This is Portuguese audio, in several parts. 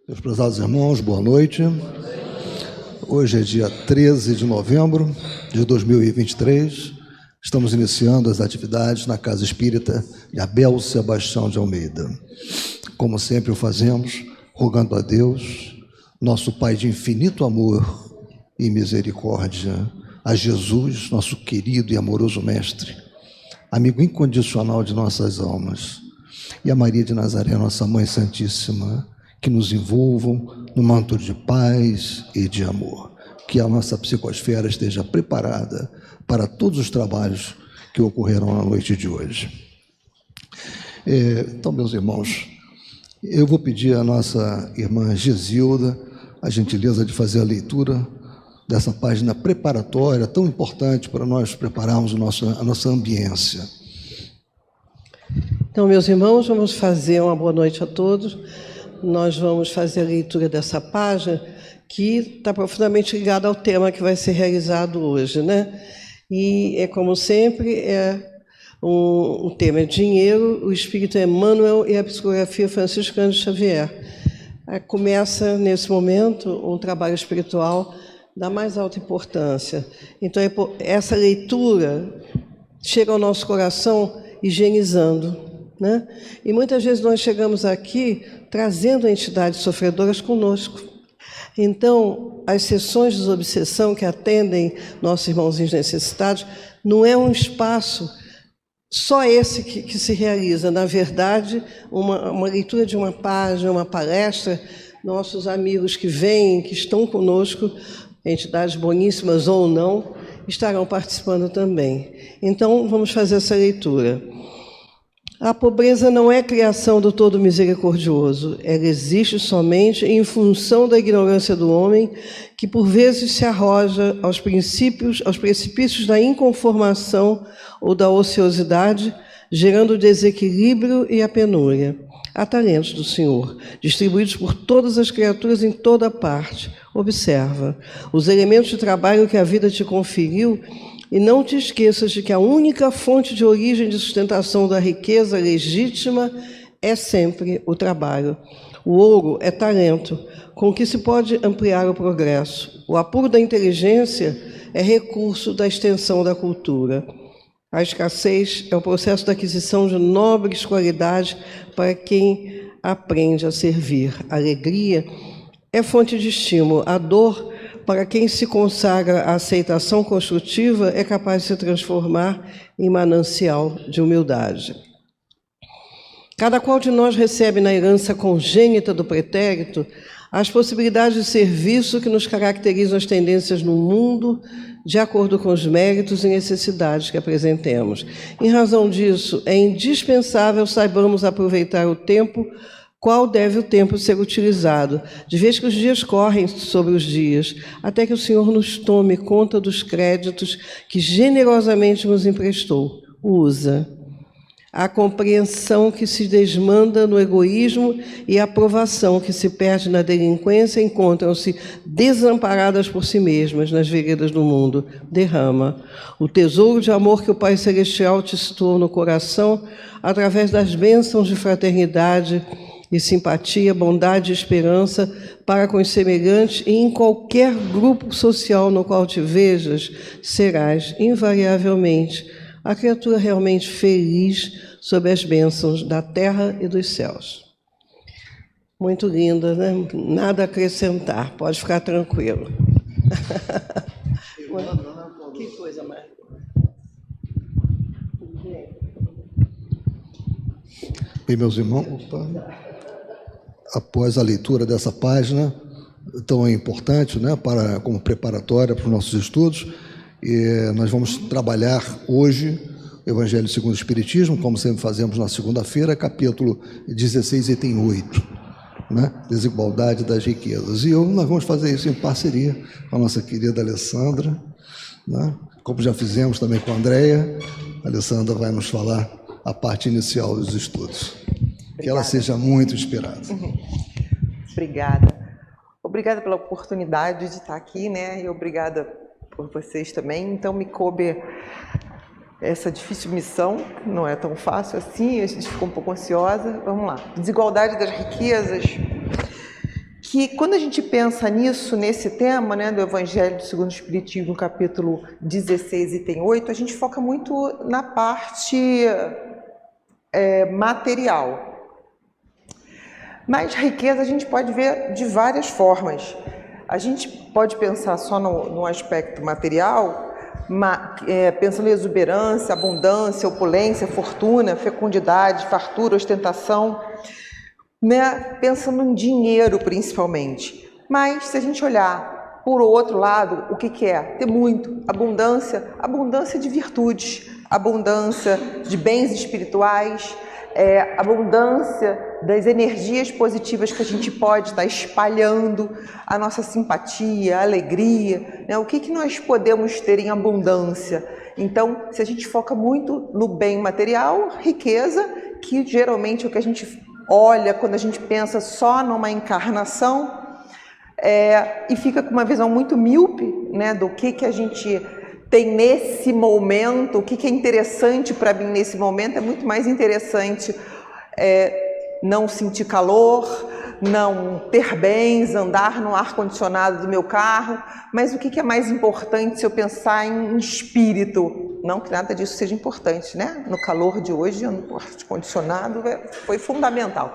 Meus prezados irmãos, boa noite. Hoje é dia 13 de novembro de 2023. Estamos iniciando as atividades na Casa Espírita de Abel Sebastião de Almeida. Como sempre o fazemos, rogando a Deus, nosso Pai de infinito amor e misericórdia, a Jesus, nosso querido e amoroso Mestre, amigo incondicional de nossas almas, e a Maria de Nazaré, nossa Mãe Santíssima, que nos envolvam no manto de paz e de amor. Que a nossa psicosfera esteja preparada para todos os trabalhos que ocorrerão na noite de hoje. Então, meus irmãos, eu vou pedir à nossa irmã Gisilda a gentileza de fazer a leitura dessa página preparatória tão importante para nós prepararmos a nossa ambiência. Então, meus irmãos, vamos fazer uma boa noite a todos. Nós vamos fazer a leitura dessa página que está profundamente ligada ao tema que vai ser realizado hoje, né? E, como sempre, o tema é dinheiro, o Espírito Emmanuel e a psicografia franciscana de Xavier. Começa, nesse momento, um trabalho espiritual da mais alta importância. Então, essa leitura chega ao nosso coração higienizando, né? E muitas vezes nós chegamos aqui trazendo entidades sofredoras conosco. Então, as sessões de desobsessão que atendem nossos irmãozinhos necessitados não é um espaço só esse que se realiza. Na verdade, uma leitura de uma página, uma palestra, nossos amigos que vêm, que estão conosco, entidades boníssimas ou não, estarão participando também. Então, vamos fazer essa leitura. A pobreza não é criação do Todo Misericordioso. Ela existe somente em função da ignorância do homem, que por vezes se arroja aos precipícios da inconformação ou da ociosidade, gerando o desequilíbrio e a penúria. Há talentos do Senhor, distribuídos por todas as criaturas em toda parte. Observa os elementos de trabalho que a vida te conferiu e não te esqueças de que a única fonte de origem de sustentação da riqueza legítima é sempre o trabalho. O ouro é talento, com que se pode ampliar o progresso. O apuro da inteligência é recurso da extensão da cultura. A escassez é o processo da aquisição de nobres qualidades para quem aprende a servir. A alegria é fonte de estímulo. A dor, para quem se consagra à aceitação construtiva, é capaz de se transformar em manancial de humildade. Cada qual de nós recebe na herança congênita do pretérito as possibilidades de serviço que nos caracterizam as tendências no mundo, de acordo com os méritos e necessidades que apresentemos. Em razão disso, é indispensável saibamos aproveitar o tempo. Qual deve o tempo ser utilizado, de vez que os dias correm sobre os dias, até que o Senhor nos tome conta dos créditos que generosamente nos emprestou. Usa. A compreensão que se desmanda no egoísmo e a aprovação que se perde na delinquência encontram-se desamparadas por si mesmas nas veredas do mundo. Derrama o tesouro de amor que o Pai Celestial te situou no coração através das bênçãos de fraternidade e simpatia, bondade e esperança para com os semelhantes, e em qualquer grupo social no qual te vejas, serás, invariavelmente, a criatura realmente feliz sob as bênçãos da terra e dos céus. Muito linda, né? Nada a acrescentar, pode ficar tranquilo. Que coisa mais... Bem, meus irmãos, após a leitura dessa página tão importante, né, como preparatória para os nossos estudos, nós vamos trabalhar hoje o Evangelho segundo o Espiritismo, como sempre fazemos na segunda-feira, capítulo 16, item 8, né, desigualdade das riquezas. E nós vamos fazer isso em parceria com a nossa querida Alessandra, né, como já fizemos também com a Andréia. A Alessandra vai nos falar a parte inicial dos estudos. Que ela seja muito inspirada. Obrigada. Obrigada pela oportunidade de estar aqui, né? E obrigada por vocês também. Então, me coube essa difícil missão, não é tão fácil assim, a gente ficou um pouco ansiosa. Vamos lá. Desigualdade das riquezas. que quando a gente pensa nisso, nesse tema, né, do Evangelho segundo o Espiritismo, no capítulo 16, item 8, a gente foca muito na parte material. Mas riqueza a gente pode ver de várias formas. A gente pode pensar só no aspecto material, pensando em exuberância, abundância, opulência, fortuna, fecundidade, fartura, ostentação, né? Pensando em dinheiro principalmente. Mas se a gente olhar por outro lado, o que é? Ter muito, abundância de virtudes, abundância de bens espirituais, abundância das energias positivas que a gente pode estar espalhando, a nossa simpatia, a alegria, né? O que nós podemos ter em abundância? Então, se a gente foca muito no bem material, riqueza, que geralmente é o que a gente olha quando a gente pensa só numa encarnação, e fica com uma visão muito míope, né, do que a gente tem nesse momento, o que é interessante para mim nesse momento. É muito mais interessante não sentir calor, não ter bens, andar no ar-condicionado do meu carro, mas o que é mais importante se eu pensar em espírito? Não que nada disso seja importante, né? No calor de hoje, no ar-condicionado foi fundamental.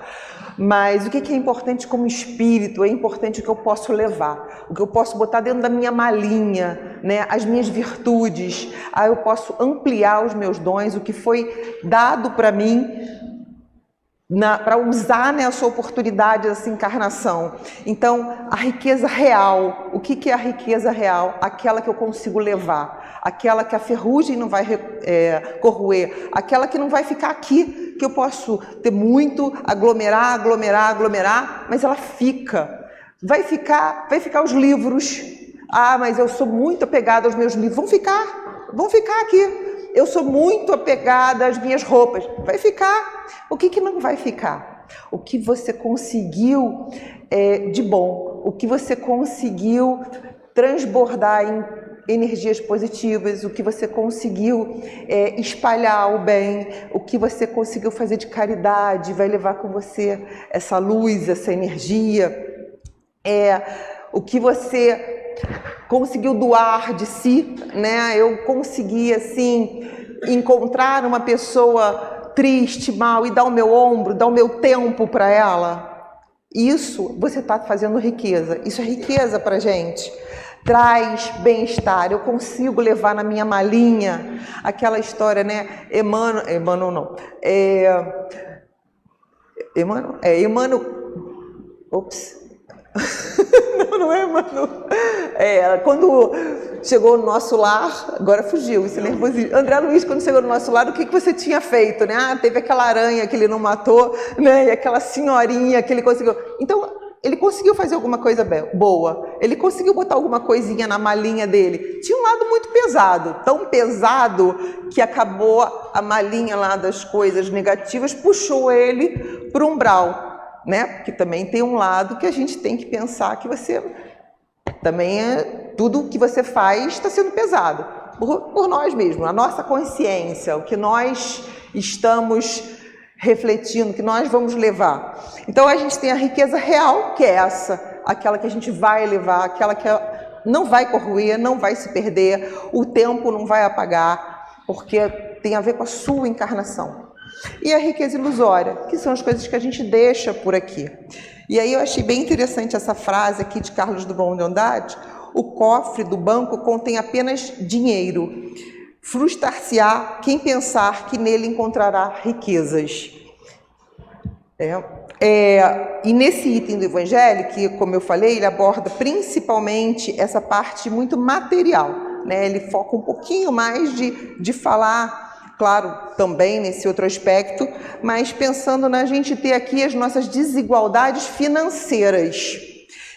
Mas o que é importante como espírito? É importante o que eu posso levar, o que eu posso botar dentro da minha malinha, né? As minhas virtudes, eu posso ampliar os meus dons, o que foi dado para mim, para usar nessa oportunidade, essa encarnação. Então, a riqueza real, o que é a riqueza real? Aquela que eu consigo levar, aquela que a ferrugem não vai corroer, aquela que não vai ficar aqui, que eu posso ter muito, aglomerar, mas ela fica. Vai ficar os livros. Mas eu sou muito apegada aos meus livros. Vão ficar aqui. Eu sou muito apegada às minhas roupas. Vai ficar. O que não vai ficar? O que você conseguiu de bom, o que você conseguiu transbordar em energias positivas, o que você conseguiu espalhar o bem, o que você conseguiu fazer de caridade, vai levar com você essa luz, essa energia, o que você conseguiu doar de si, né? Eu consegui, assim, encontrar uma pessoa triste, mal, e dar o meu ombro, dar o meu tempo para ela. Isso você está fazendo riqueza. Isso é riqueza para a gente. Traz bem-estar. Eu consigo levar na minha malinha aquela história, né? Emmanuel não. Ops. Não é, Emmanuel. Quando chegou no nosso lar, agora fugiu esse nervosismo. André Luiz, quando chegou no nosso lar, o que você tinha feito, né? Teve aquela aranha que ele não matou, né? E aquela senhorinha que ele conseguiu. Então, ele conseguiu fazer alguma coisa boa. Ele conseguiu botar alguma coisinha na malinha dele. Tinha um lado muito pesado, tão pesado que acabou a malinha lá das coisas negativas, puxou ele para o umbral, né? Porque também tem um lado que a gente tem que pensar que você também tudo que você faz está sendo pesado por nós mesmos, a nossa consciência, o que nós estamos refletindo, que nós vamos levar. Então a gente tem a riqueza real, que é essa, aquela que a gente vai levar, aquela que não vai corroer, não vai se perder, o tempo não vai apagar, porque tem a ver com a sua encarnação. E a riqueza ilusória, que são as coisas que a gente deixa por aqui. E aí eu achei bem interessante essa frase aqui de Carlos Drummond de Andrade: o cofre do banco contém apenas dinheiro. Frustrar-se-á quem pensar que nele encontrará riquezas. E nesse item do Evangelho, que, como eu falei, ele aborda principalmente essa parte muito material, né? Ele foca um pouquinho mais de falar, claro, também nesse outro aspecto, mas pensando na gente ter aqui as nossas desigualdades financeiras.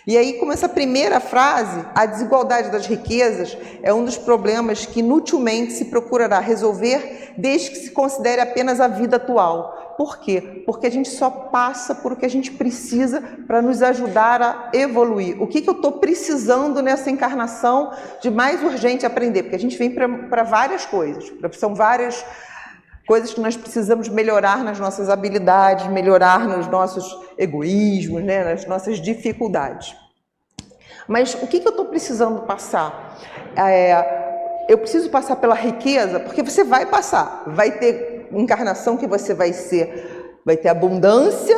E aí, como essa primeira frase, a desigualdade das riquezas é um dos problemas que inutilmente se procurará resolver desde que se considere apenas a vida atual. Por quê? Porque a gente só passa por o que a gente precisa para nos ajudar a evoluir. O que eu estou precisando nessa encarnação de mais urgente aprender? Porque a gente vem para várias coisas, são várias coisas que nós precisamos melhorar nas nossas habilidades, melhorar nos nossos egoísmos, né, nas nossas dificuldades. Mas o que eu estou precisando passar? Eu preciso passar pela riqueza, porque você vai passar. Vai ter encarnação que você vai ter abundância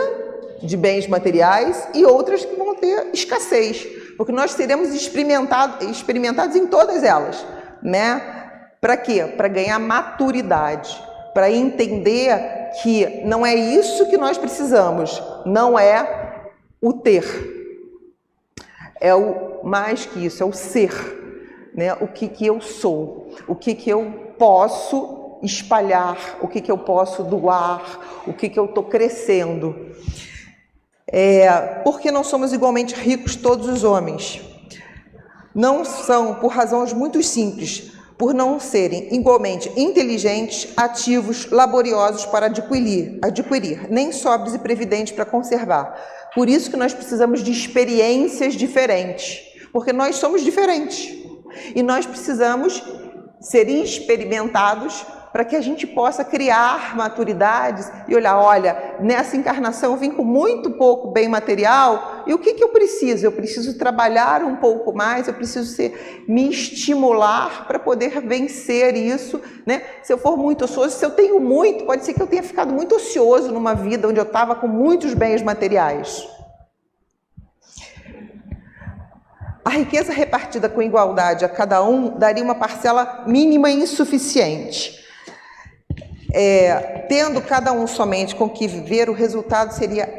de bens materiais e outras que vão ter escassez, porque nós seremos experimentados em todas elas, né? Para quê? Para ganhar maturidade, para entender que não é isso que nós precisamos, não é o ter, é o mais que isso, é o ser, né? O que eu sou, o que eu posso espalhar, o que eu posso doar, o que eu estou crescendo. Porque não somos igualmente ricos todos os homens. Não são, por razões muito simples, por não serem igualmente inteligentes, ativos, laboriosos para adquirir, nem sóbrios e previdentes para conservar. Por isso que nós precisamos de experiências diferentes, porque nós somos diferentes. E nós precisamos ser experimentados para que a gente possa criar maturidades e olhar, olha, nessa encarnação eu vim com muito pouco bem material, e o que eu preciso? Eu preciso trabalhar um pouco mais, eu preciso me estimular para poder vencer isso, né? Se eu for muito ocioso, se eu tenho muito, pode ser que eu tenha ficado muito ocioso numa vida onde eu estava com muitos bens materiais. A riqueza repartida com igualdade a cada um daria uma parcela mínima e insuficiente. Tendo cada um somente com que viver, o resultado seria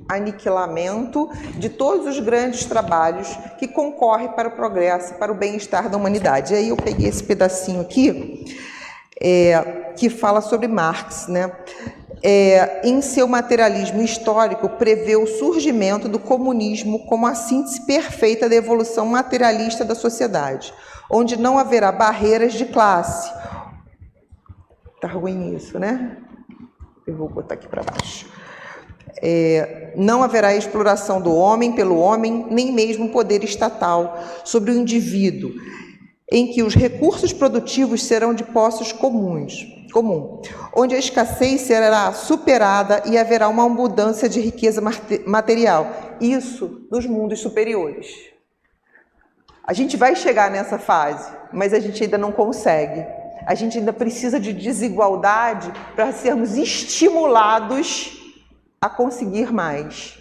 aniquilamento de todos os grandes trabalhos que concorrem para o progresso, para o bem-estar da humanidade. E aí eu peguei esse pedacinho aqui, que fala sobre Marx, né? Em seu materialismo histórico, prevê o surgimento do comunismo como a síntese perfeita da evolução materialista da sociedade, onde não haverá barreiras de classe. Tá ruim isso, né? Eu vou botar aqui para baixo. Não haverá exploração do homem pelo homem, nem mesmo poder estatal sobre o indivíduo, em que os recursos produtivos serão de posses comum, onde a escassez será superada e haverá uma abundância de riqueza material. Isso nos mundos superiores. A gente vai chegar nessa fase, mas a gente ainda não consegue. A gente ainda precisa de desigualdade para sermos estimulados a conseguir mais.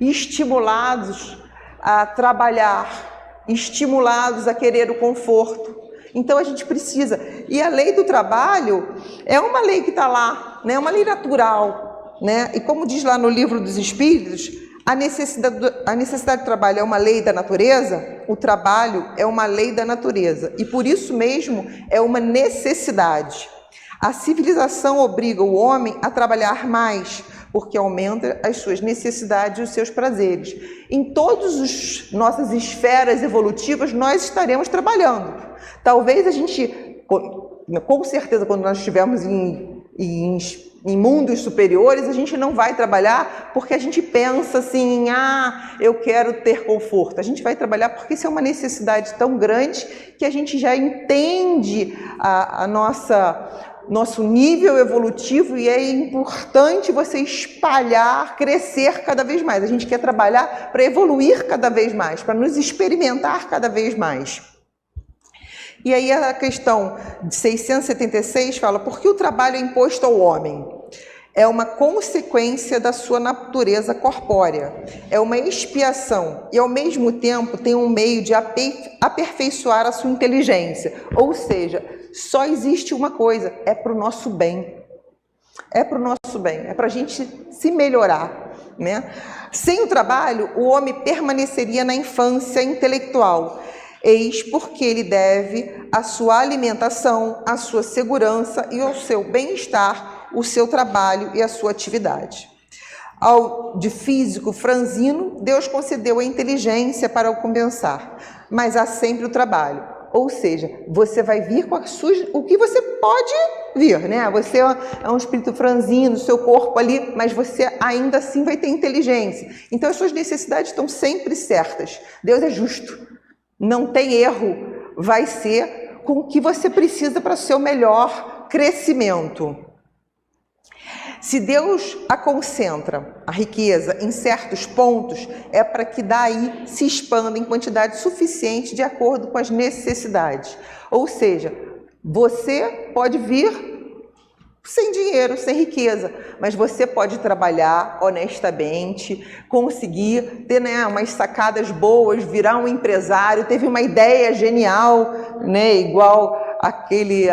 Estimulados a trabalhar, estimulados a querer o conforto. Então a gente precisa. E a lei do trabalho é uma lei que está lá, né? É uma lei natural, né? E como diz lá no Livro dos Espíritos, a necessidade de trabalho é uma lei da natureza, o trabalho é uma lei da natureza. E por isso mesmo é uma necessidade. A civilização obriga o homem a trabalhar mais, porque aumenta as suas necessidades e os seus prazeres. Em todas as nossas esferas evolutivas, nós estaremos trabalhando. Talvez a gente, com certeza, quando nós estivermos em mundos superiores, a gente não vai trabalhar porque a gente pensa assim, eu quero ter conforto. A gente vai trabalhar porque isso é uma necessidade tão grande que a gente já entende nosso nível evolutivo e é importante você espalhar, crescer cada vez mais. A gente quer trabalhar para evoluir cada vez mais, para nos experimentar cada vez mais. E aí a questão de 676 fala, por que o trabalho é imposto ao homem? É uma consequência da sua natureza corpórea, é uma expiação e ao mesmo tempo tem um meio de aperfeiçoar a sua inteligência, ou seja, só existe uma coisa, é para o nosso bem, é para o nosso bem, é para a gente se melhorar, né? Sem o trabalho, o homem permaneceria na infância intelectual, eis porque ele deve a sua alimentação, a sua segurança e ao seu bem-estar, o seu trabalho e a sua atividade. Ao de físico franzino, Deus concedeu a inteligência para o compensar, mas há sempre o trabalho. Ou seja, você vai vir com o que você pode vir, né? Você é um espírito franzino, seu corpo ali, mas você ainda assim vai ter inteligência. Então as suas necessidades estão sempre certas. Deus é justo, não tem erro, vai ser com o que você precisa para o seu melhor crescimento. Se Deus a concentra, a riqueza, em certos pontos, é para que daí se expanda em quantidade suficiente de acordo com as necessidades. Ou seja, você pode vir sem dinheiro, sem riqueza, mas você pode trabalhar honestamente, conseguir ter, né, umas sacadas boas, virar um empresário, teve uma ideia genial, né, igual aquele...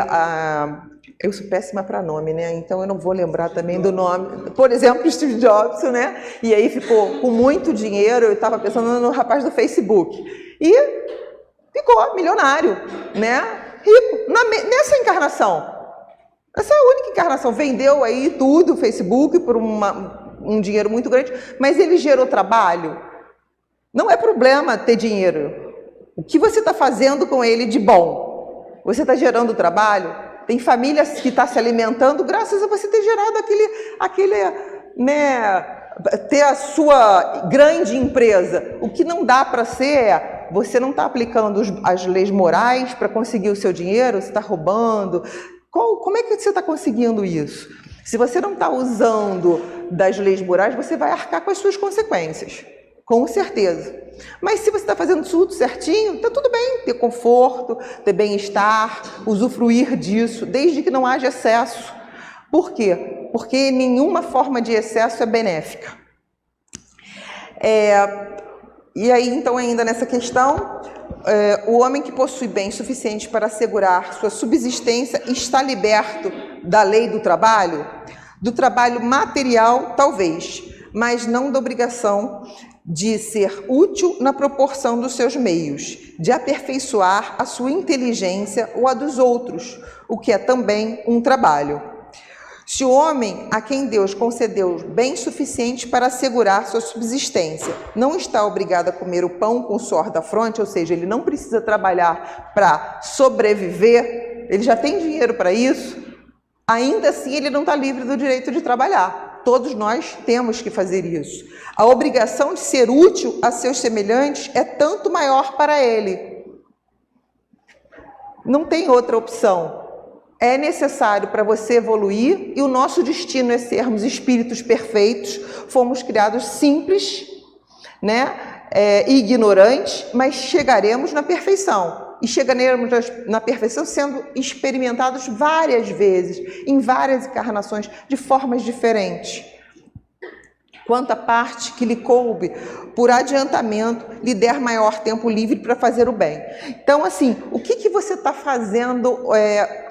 eu sou péssima para nome, né? Então eu não vou lembrar também do nome. Por exemplo, Steve Jobs, né? E aí ficou com muito dinheiro, eu estava pensando no rapaz do Facebook. E ficou milionário, né? Rico, nessa encarnação. Essa é a única encarnação. Vendeu aí tudo, o Facebook, por um dinheiro muito grande, mas ele gerou trabalho. Não é problema ter dinheiro. O que você está fazendo com ele de bom? Você está gerando trabalho? Tem famílias que estão se alimentando graças a você ter gerado ter a sua grande empresa. O que não dá para ser é, você não está aplicando as leis morais para conseguir o seu dinheiro, você está roubando. Como é que você está conseguindo isso? Se você não está usando das leis morais, você vai arcar com as suas consequências, com certeza. Mas se você está fazendo tudo certinho, está tudo bem, ter conforto, ter bem-estar, usufruir disso, desde que não haja excesso. Por quê? Porque nenhuma forma de excesso é benéfica. E aí, então, ainda nessa questão, o homem que possui bens suficientes para assegurar sua subsistência está liberto da lei do trabalho material, talvez, mas não da obrigação de ser útil na proporção dos seus meios, de aperfeiçoar a sua inteligência ou a dos outros, o que é também um trabalho. Se o homem a quem Deus concedeu bens suficientes para assegurar sua subsistência não está obrigado a comer o pão com o suor da fronte, ou seja, ele não precisa trabalhar para sobreviver, ele já tem dinheiro para isso, ainda assim ele não está livre do direito de trabalhar. Todos nós temos que fazer isso. A obrigação de ser útil a seus semelhantes é tanto maior para ele. Não tem outra opção. É necessário para você evoluir e o nosso destino é sermos espíritos perfeitos. Fomos criados simples, né? Ignorantes, mas chegaremos na perfeição. E chegaremos na perfeição sendo experimentados várias vezes, em várias encarnações, de formas diferentes. Quanta parte que lhe coube, por adiantamento, lhe der maior tempo livre para fazer o bem. Então, assim, o que você está fazendo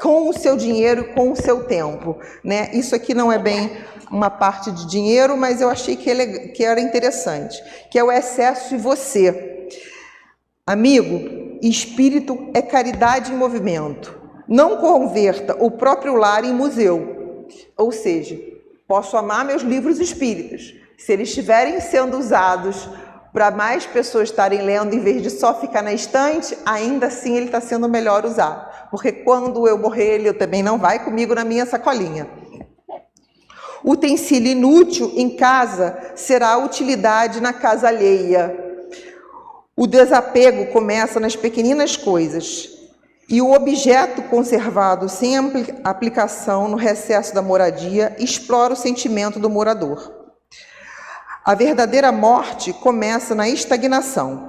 com o seu dinheiro e com o seu tempo? Né? Isso aqui não é bem uma parte de dinheiro, mas eu achei que era interessante, que é o excesso de você. Amigo, espírito é caridade em movimento. Não converta o próprio lar em museu. Ou seja, posso amar meus livros espíritas. Se eles estiverem sendo usados para mais pessoas estarem lendo, em vez de só ficar na estante, ainda assim ele está sendo melhor usado. Porque quando eu morrer, ele também não vai comigo na minha sacolinha. Utensílio inútil em casa será utilidade na casa alheia. O desapego começa nas pequeninas coisas. E o objeto conservado sem aplicação no recesso da moradia explora o sentimento do morador. A verdadeira morte começa na estagnação.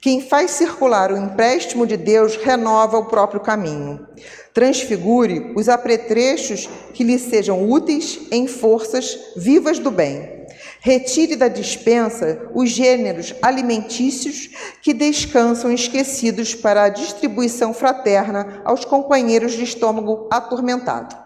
Quem faz circular o empréstimo de Deus renova o próprio caminho. Transfigure os apetrechos que lhe sejam úteis em forças vivas do bem. Retire da despensa os gêneros alimentícios que descansam esquecidos para a distribuição fraterna aos companheiros de estômago atormentado.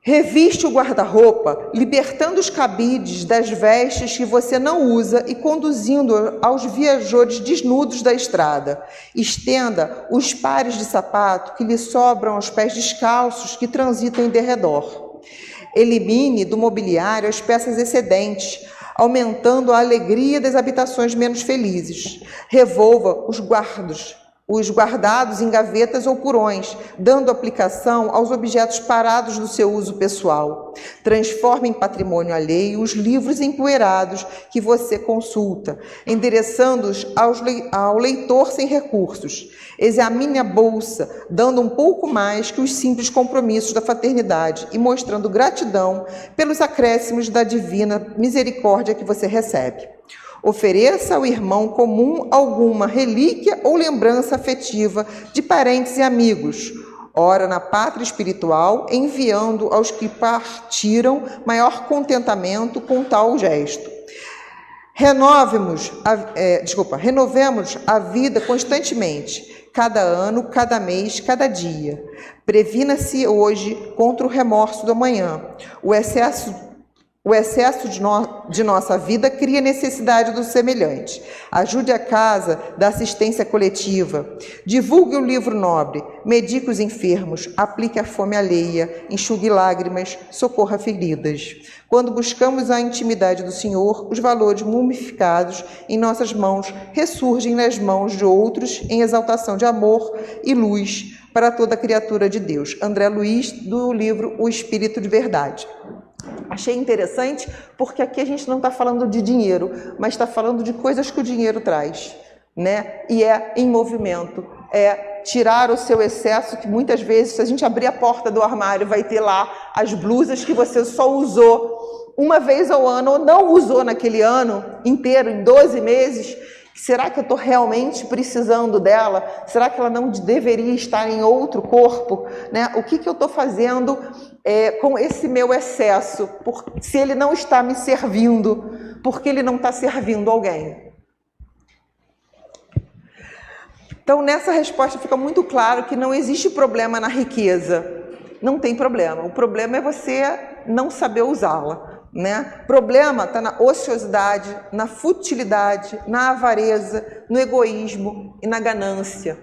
Reviste o guarda-roupa, libertando os cabides das vestes que você não usa e conduzindo aos viajores desnudos da estrada. Estenda os pares de sapato que lhe sobram aos pés descalços que transitam em derredor. Elimine do mobiliário as peças excedentes, aumentando a alegria das habitações menos felizes. Revolva os guardos os guardados em gavetas ou porões, dando aplicação aos objetos parados do seu uso pessoal. Transforme em patrimônio alheio os livros empoeirados que você consulta, endereçando-os ao leitor sem recursos. Examine a bolsa, dando um pouco mais que os simples compromissos da fraternidade e mostrando gratidão pelos acréscimos da divina misericórdia que você recebe. Ofereça ao irmão comum alguma relíquia ou lembrança afetiva de parentes e amigos. Ora na pátria espiritual, enviando aos que partiram maior contentamento com tal gesto. Renovemos a vida constantemente, cada ano, cada mês, cada dia. Previna-se hoje contra o remorso do amanhã. O excesso de nossa vida cria necessidade do semelhante. Ajude a casa da assistência coletiva. Divulgue o livro nobre. Medique os enfermos. Aplique a fome alheia. Enxugue lágrimas. Socorra feridas. Quando buscamos a intimidade do Senhor, os valores mumificados em nossas mãos ressurgem nas mãos de outros em exaltação de amor e luz para toda criatura de Deus. André Luiz, do livro O Espírito de Verdade. Achei interessante porque aqui a gente não está falando de dinheiro, mas está falando de coisas que o dinheiro traz, né? E é em movimento, é tirar o seu excesso, que muitas vezes, se a gente abrir a porta do armário, vai ter lá as blusas que você só usou uma vez ao ano ou não usou naquele ano inteiro, em 12 meses. Será que eu estou realmente precisando dela? Será que ela não deveria estar em outro corpo? Né? O que eu estou fazendo com esse meu excesso? Se ele não está me servindo, porque ele não está servindo alguém? Então, nessa resposta fica muito claro que não existe problema na riqueza. Não tem problema. O problema é você não saber usá-la. Né? O problema está na ociosidade, na futilidade, na avareza, no egoísmo e na ganância.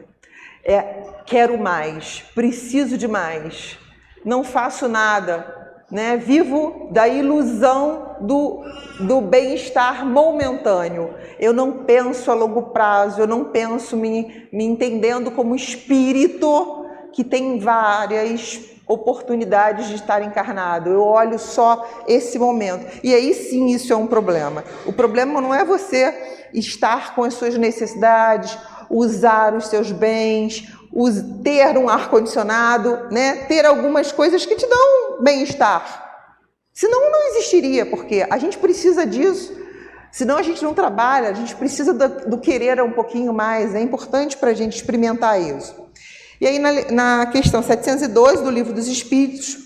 Quero mais, preciso de mais, não faço nada, né? Vivo da ilusão do bem-estar momentâneo. Eu não penso a longo prazo, eu não penso me entendendo como espírito que tem várias oportunidades de estar encarnado. Eu olho só esse momento. E aí sim, isso é um problema. O problema não é você estar com as suas necessidades, usar os seus bens, ter um ar-condicionado, né? Ter algumas coisas que te dão bem-estar. Senão não existiria, porque a gente precisa disso. Senão a gente não trabalha, a gente precisa do querer um pouquinho mais. É importante para a gente experimentar isso. E aí, na questão 712 do Livro dos Espíritos,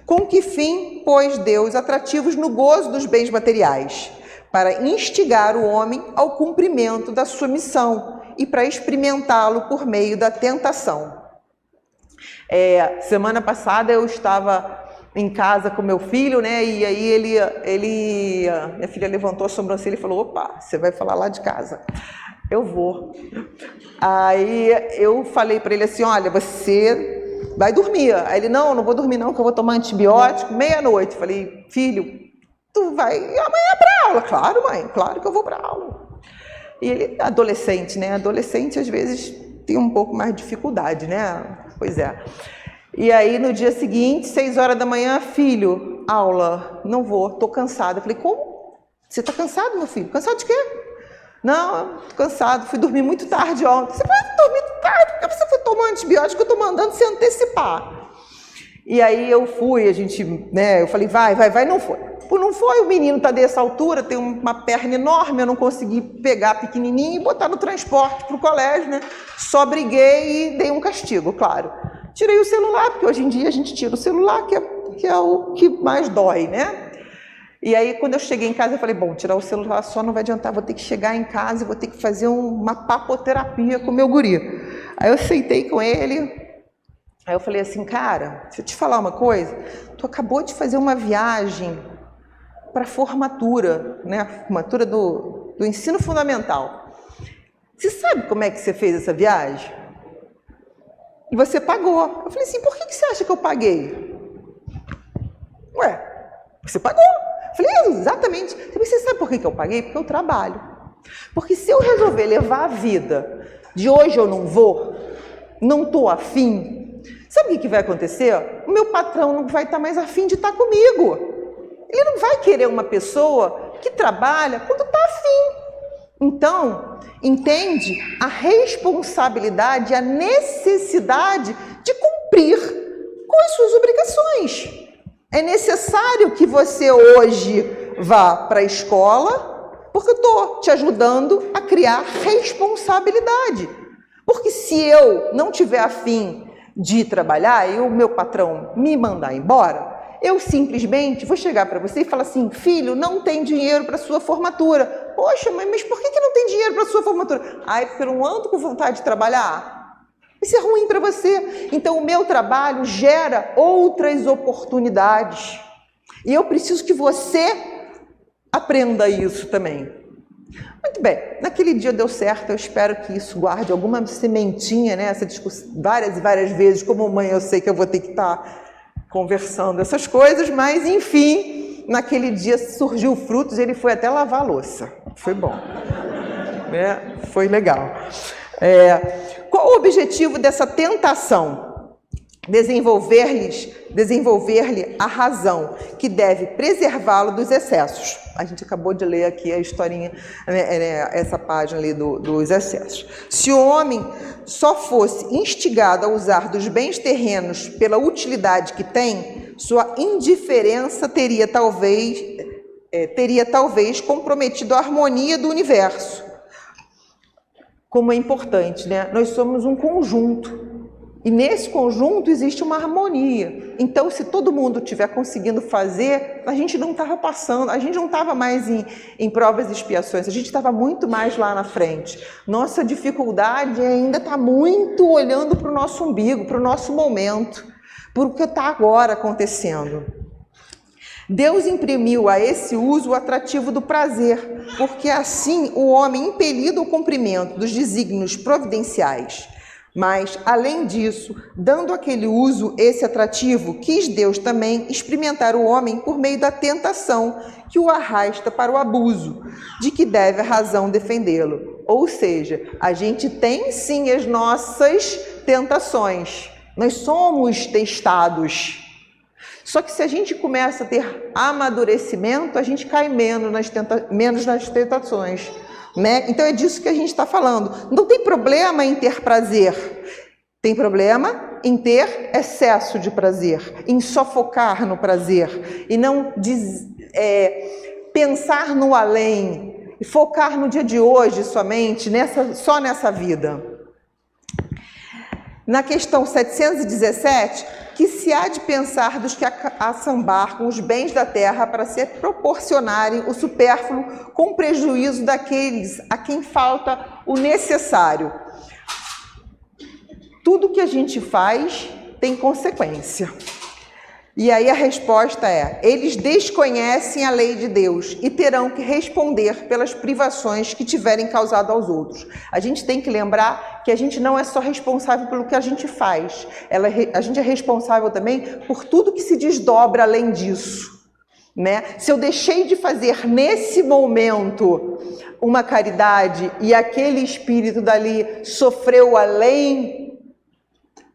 com que fim pôs Deus atrativos no gozo dos bens materiais? Para instigar o homem ao cumprimento da sua missão e para experimentá-lo por meio da tentação. Semana passada eu estava em casa com meu filho, né? E aí minha filha levantou a sobrancelha e falou: opa, você vai falar lá de casa. Eu vou. Aí eu falei para ele assim: olha, você vai dormir. Aí ele: não vou dormir não, que eu vou tomar antibiótico meia-noite. Falei: filho, tu vai amanhã para aula? Claro, mãe, claro que eu vou para aula. E ele, adolescente, né? Adolescente às vezes tem um pouco mais de dificuldade, né? Pois é. E aí no dia seguinte, 6 horas da manhã, filho, aula, não vou, tô cansado. Eu falei: como? Você tá cansado, meu filho? Cansado de quê? Não, tô cansado, fui dormir muito tarde ontem. Você vai dormir tarde? Porque você foi tomar antibiótico, eu tô mandando você antecipar. E aí eu fui, eu falei: vai, não foi. Não foi, o menino tá dessa altura, tem uma perna enorme, eu não consegui pegar pequenininho e botar no transporte pro colégio, né? Só briguei e dei um castigo, claro. Tirei o celular, porque hoje em dia a gente tira o celular, que é o que mais dói, né? E aí, quando eu cheguei em casa, eu falei: bom, tirar o celular só não vai adiantar, vou ter que chegar em casa e vou ter que fazer uma papoterapia com o meu guri. Aí eu sentei com ele, aí eu falei assim: cara, deixa eu te falar uma coisa, tu acabou de fazer uma viagem para formatura, né? Formatura do ensino fundamental. Você sabe como é que você fez essa viagem? E você pagou. Eu falei assim: por que você acha que eu paguei? Ué, você pagou. Eu falei: exatamente. Você sabe por que eu paguei? Porque eu trabalho. Porque se eu resolver levar a vida de hoje eu não vou, não estou afim, sabe o que vai acontecer? O meu patrão não vai estar mais afim de estar comigo. Ele não vai querer uma pessoa que trabalha quando está afim. Então, entende a responsabilidade, a necessidade de cumprir com as suas obrigações. É necessário que você hoje vá para a escola, porque eu estou te ajudando a criar responsabilidade. Porque se eu não tiver afim de trabalhar e o meu patrão me mandar embora, eu simplesmente vou chegar para você e falar assim: filho, não tem dinheiro para sua formatura. Poxa, mas por que não tem dinheiro para sua formatura? Ah, é porque eu não ando com vontade de trabalhar. Isso é ruim para você. Então, o meu trabalho gera outras oportunidades. E eu preciso que você aprenda isso também. Muito bem, naquele dia deu certo, eu espero que isso guarde alguma sementinha, né? Essa discussão várias e várias vezes, como mãe eu sei que eu vou ter que estar conversando essas coisas, mas enfim, naquele dia surgiu frutos e ele foi até lavar a louça. Foi bom, né? Foi legal. Qual o objetivo dessa tentação? Desenvolver-lhe a razão que deve preservá-lo dos excessos. A gente acabou de ler aqui a historinha, essa página ali dos excessos. Se o homem só fosse instigado a usar dos bens terrenos pela utilidade que tem, sua indiferença teria talvez comprometido a harmonia do universo. Como é importante, né? Nós somos um conjunto. E nesse conjunto existe uma harmonia. Então, se todo mundo estiver conseguindo fazer, a gente não estava passando, a gente não estava mais em provas e expiações, a gente estava muito mais lá na frente. Nossa dificuldade ainda está muito olhando para o nosso umbigo, para o nosso momento, para o que está agora acontecendo. Deus imprimiu a esse uso o atrativo do prazer, porque assim o homem, impelido ao cumprimento dos desígnios providenciais, mas, além disso, dando àquele uso esse atrativo, quis Deus também experimentar o homem por meio da tentação que o arrasta para o abuso, de que deve a razão defendê-lo. Ou seja, a gente tem sim as nossas tentações, nós somos testados. Só que se a gente começa a ter amadurecimento, a gente cai menos nas tentações. Né? Então é disso que a gente está falando. Não tem problema em ter prazer, tem problema em ter excesso de prazer, em sufocar no prazer e não pensar no além e focar no dia de hoje somente, só nessa vida. Na questão 717, que se há de pensar dos que assambarcam os bens da terra para se proporcionarem o supérfluo com prejuízo daqueles a quem falta o necessário. Tudo que a gente faz tem consequência. E aí a resposta é: eles desconhecem a lei de Deus e terão que responder pelas privações que tiverem causado aos outros. A gente tem que lembrar que a gente não é só responsável pelo que a gente faz, a gente é responsável também por tudo que se desdobra além disso. Né? Se eu deixei de fazer nesse momento uma caridade e aquele espírito dali sofreu além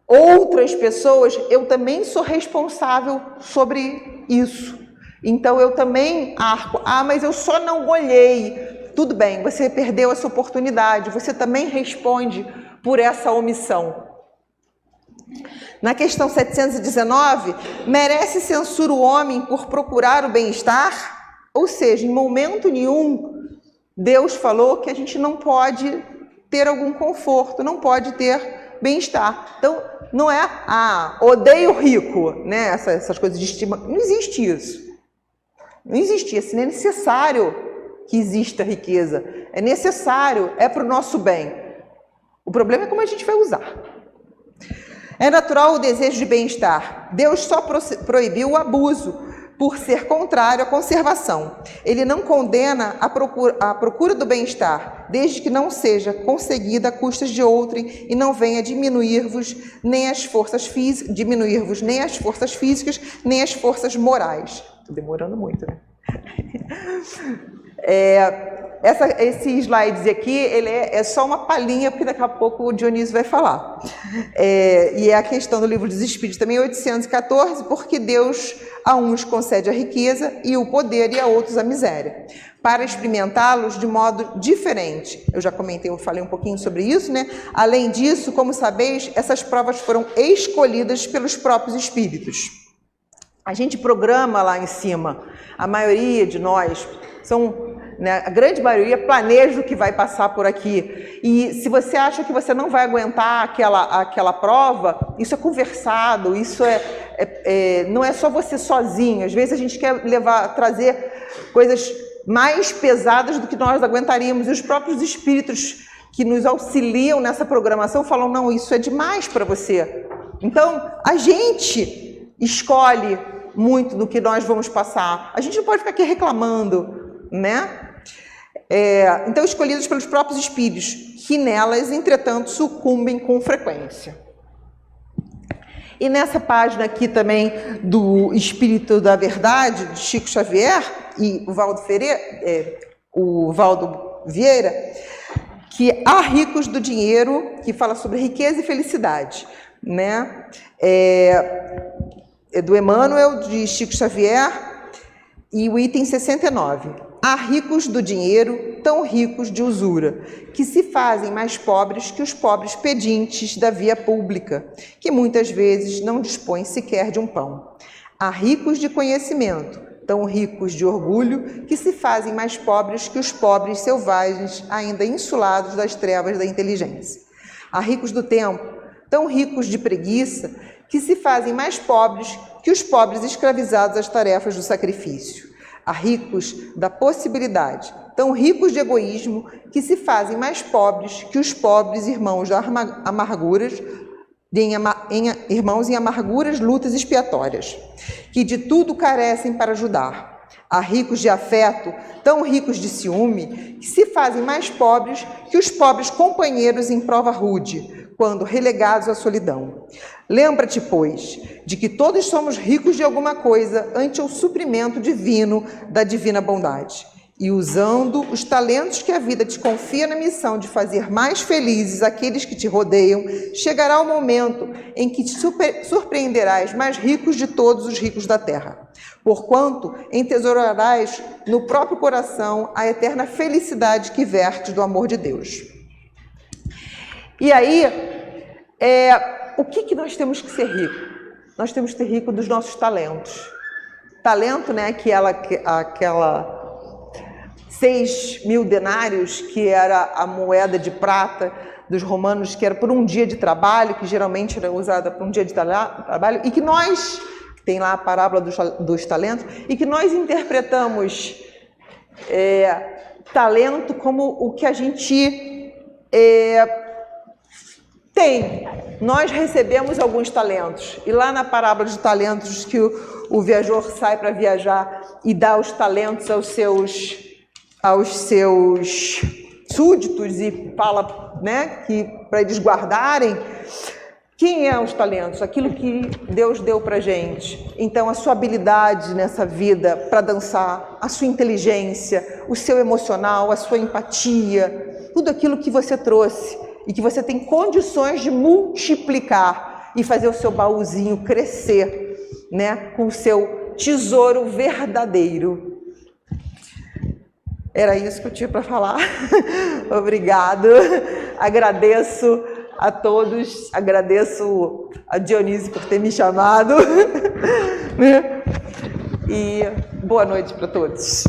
outras pessoas, eu também sou responsável sobre isso. Então eu também arco. Ah, mas eu só não olhei. Tudo bem, você perdeu essa oportunidade, você também responde por essa omissão. Na questão 719, merece censura o homem por procurar o bem-estar? Ou seja, em momento nenhum, Deus falou que a gente não pode ter algum conforto, não pode ter bem-estar. Então, não é, odeio o rico, né? Essas coisas de estima. Não existe isso. Não existe isso. Não é necessário que exista riqueza. É necessário, é para o nosso bem. O problema é como a gente vai usar. É natural o desejo de bem-estar. Deus só proibiu o abuso por ser contrário à conservação. Ele não condena a procura do bem-estar, desde que não seja conseguida a custas de outrem e não venha diminuir-vos nem as forças físicas, nem as forças morais. Estou demorando muito, né? esse slide aqui, ele é só uma palhinha, porque daqui a pouco o Dionísio vai falar. E é a questão do Livro dos Espíritos também, 814, porque Deus a uns concede a riqueza e o poder e a outros a miséria, para experimentá-los de modo diferente. Eu já comentei, eu falei um pouquinho sobre isso, né? Além disso, como sabeis, essas provas foram escolhidas pelos próprios espíritos. A gente programa lá em cima, a maioria de nós né, a grande maioria planeja o que vai passar por aqui. E se você acha que você não vai aguentar aquela prova, isso é conversado, isso não é só você sozinho. Às vezes a gente quer trazer coisas mais pesadas do que nós aguentaríamos. E os próprios espíritos que nos auxiliam nessa programação falam, não, isso é demais para você. Então, a gente escolhe muito do que nós vamos passar. A gente não pode ficar aqui reclamando, né? Então, escolhidos pelos próprios espíritos, que nelas, entretanto, sucumbem com frequência. E nessa página aqui também do Espírito da Verdade, de Chico Xavier e o Valdo Vieira, que há ricos do dinheiro, que fala sobre riqueza e felicidade, né? Do Emmanuel, de Chico Xavier, e o item 69. Há ricos do dinheiro, tão ricos de usura, que se fazem mais pobres que os pobres pedintes da via pública, que muitas vezes não dispõem sequer de um pão. Há ricos de conhecimento, tão ricos de orgulho, que se fazem mais pobres que os pobres selvagens, ainda insulados das trevas da inteligência. Há ricos do tempo, tão ricos de preguiça, que se fazem mais pobres que os pobres escravizados às tarefas do sacrifício. Há ricos da possibilidade, tão ricos de egoísmo, que se fazem mais pobres que os pobres irmãos da amarguras, irmãos em amarguras, lutas expiatórias, que de tudo carecem para ajudar. Há ricos de afeto, tão ricos de ciúme, que se fazem mais pobres que os pobres companheiros em prova rude, quando relegados à solidão. Lembra-te, pois, de que todos somos ricos de alguma coisa ante o suprimento divino da divina bondade. E usando os talentos que a vida te confia na missão de fazer mais felizes aqueles que te rodeiam, chegará o momento em que te surpreenderás mais ricos de todos os ricos da terra. Porquanto entesourarás no próprio coração a eterna felicidade que verte do amor de Deus. E aí, o que nós temos que ser rico? Nós temos que ser rico dos nossos talentos. Talento, né, aquela 6.000 denários, que era a moeda de prata dos romanos, que era por um dia de trabalho, que geralmente era usada por um dia de trabalho, e que nós, tem lá a parábola dos talentos, e que nós interpretamos talento como o que a gente tem. Nós recebemos alguns talentos, e lá na parábola de talentos, que o viajor sai para viajar e dá os talentos aos seus súditos e fala, né, que para eles guardarem. Quem é os talentos? Aquilo que Deus deu para a gente. Então, a sua habilidade nessa vida para dançar, a sua inteligência, o seu emocional, a sua empatia, tudo aquilo que você trouxe e que você tem condições de multiplicar e fazer o seu baúzinho crescer, né, com o seu tesouro verdadeiro. Era isso que eu tinha para falar. Obrigado. Agradeço a todos, agradeço a Dionísio por ter me chamado. E boa noite para todos.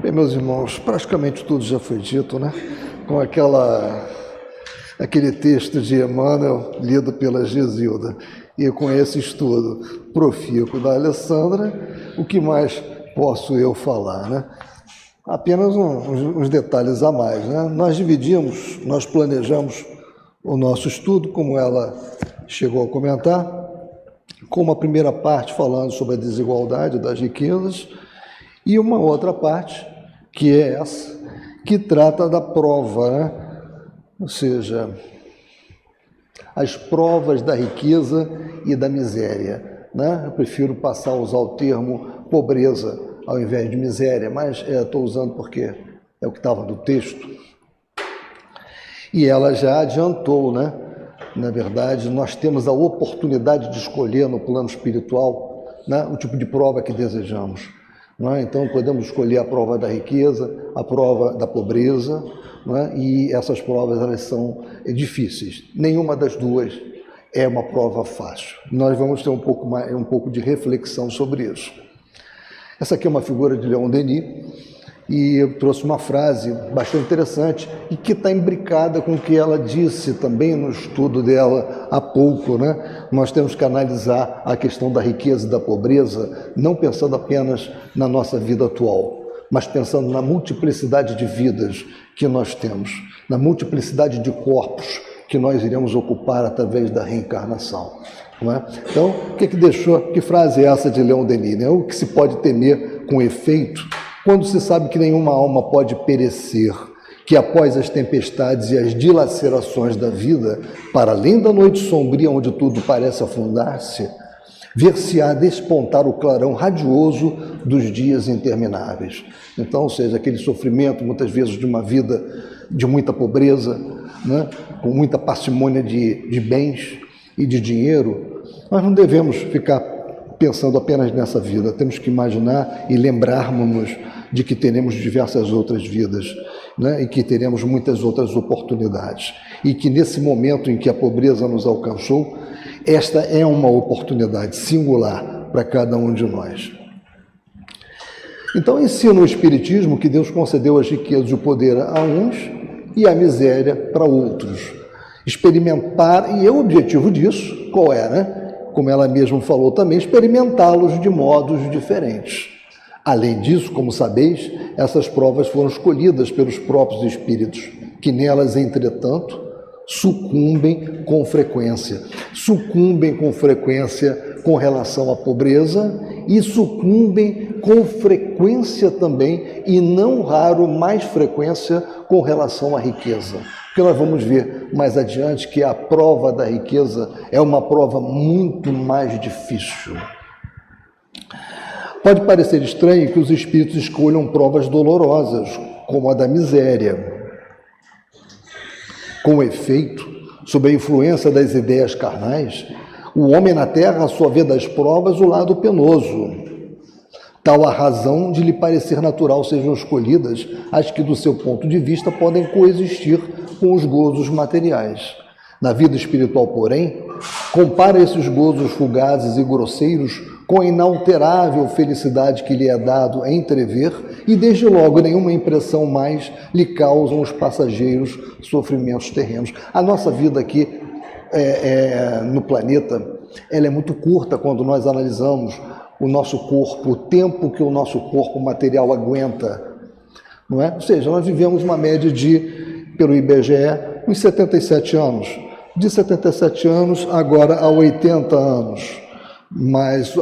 Bem, meus irmãos, praticamente tudo já foi dito, né? Com aquele texto de Emmanuel, lido pela Gesilda, e com esse estudo profícuo da Alessandra, o que mais posso eu falar, né? Apenas uns detalhes a mais, né? Nós planejamos o nosso estudo, como ela chegou a comentar, com uma primeira parte falando sobre a desigualdade das riquezas e uma outra parte, que é essa, que trata da prova, né? Ou seja, as provas da riqueza e da miséria, né? Eu prefiro passar a usar o termo pobreza ao invés de miséria, mas estou usando porque é o que estava no texto. E ela já adiantou, né? Na verdade, nós temos a oportunidade de escolher no plano espiritual, né, o tipo de prova que desejamos. Né? Então, podemos escolher a prova da riqueza, a prova da pobreza, né? E essas provas elas são difíceis. Nenhuma das duas é uma prova fácil. Nós vamos ter um pouco de reflexão sobre isso. Essa aqui é uma figura de Leon Denis, e eu trouxe uma frase bastante interessante e que está imbricada com o que ela disse também no estudo dela há pouco, né? Nós temos que analisar a questão da riqueza e da pobreza, não pensando apenas na nossa vida atual, mas pensando na multiplicidade de vidas que nós temos, na multiplicidade de corpos que nós iremos ocupar através da reencarnação. Não é? Então, que frase é essa de Leon Denis? Né? O que se pode temer com efeito quando se sabe que nenhuma alma pode perecer, que após as tempestades e as dilacerações da vida, para além da noite sombria onde tudo parece afundar-se, ver-se-á despontar o clarão radioso dos dias intermináveis. Então, ou seja, aquele sofrimento, muitas vezes, de uma vida de muita pobreza, né? Com muita parcimônia de bens e de dinheiro, nós não devemos ficar pensando apenas nessa vida, temos que imaginar e lembrarmos de que teremos diversas outras vidas, né? E que teremos muitas outras oportunidades. E que nesse momento em que a pobreza nos alcançou, esta é uma oportunidade singular para cada um de nós. Então, ensina o Espiritismo que Deus concedeu as riquezas e o poder a uns e a miséria para outros. Experimentar, e o objetivo disso, qual é, né? Como ela mesma falou também, experimentá-los de modos diferentes. Além disso, como sabeis, essas provas foram escolhidas pelos próprios espíritos, que nelas, entretanto, sucumbem com frequência. Sucumbem com frequência com relação à pobreza e sucumbem com frequência também, e não raro mais frequência, com relação à riqueza. Porque nós vamos ver mais adiante que a prova da riqueza é uma prova muito mais difícil. Pode parecer estranho que os espíritos escolham provas dolorosas, como a da miséria. Com efeito, sob a influência das ideias carnais, o homem na terra só vê das provas o lado penoso. Tal a razão de lhe parecer natural sejam escolhidas as que, do seu ponto de vista, podem coexistir com os gozos materiais. Na vida espiritual, porém, compara esses gozos fugazes e grosseiros com a inalterável felicidade que lhe é dado a entrever, e desde logo nenhuma impressão mais lhe causam os passageiros sofrimentos terrenos. A nossa vida aqui no planeta, ela é muito curta quando nós analisamos o nosso corpo, o tempo que o nosso corpo material aguenta, não é? Ou seja, nós vivemos uma média de, pelo IBGE, uns 77 anos. De 77 anos agora a 80 anos. Mas,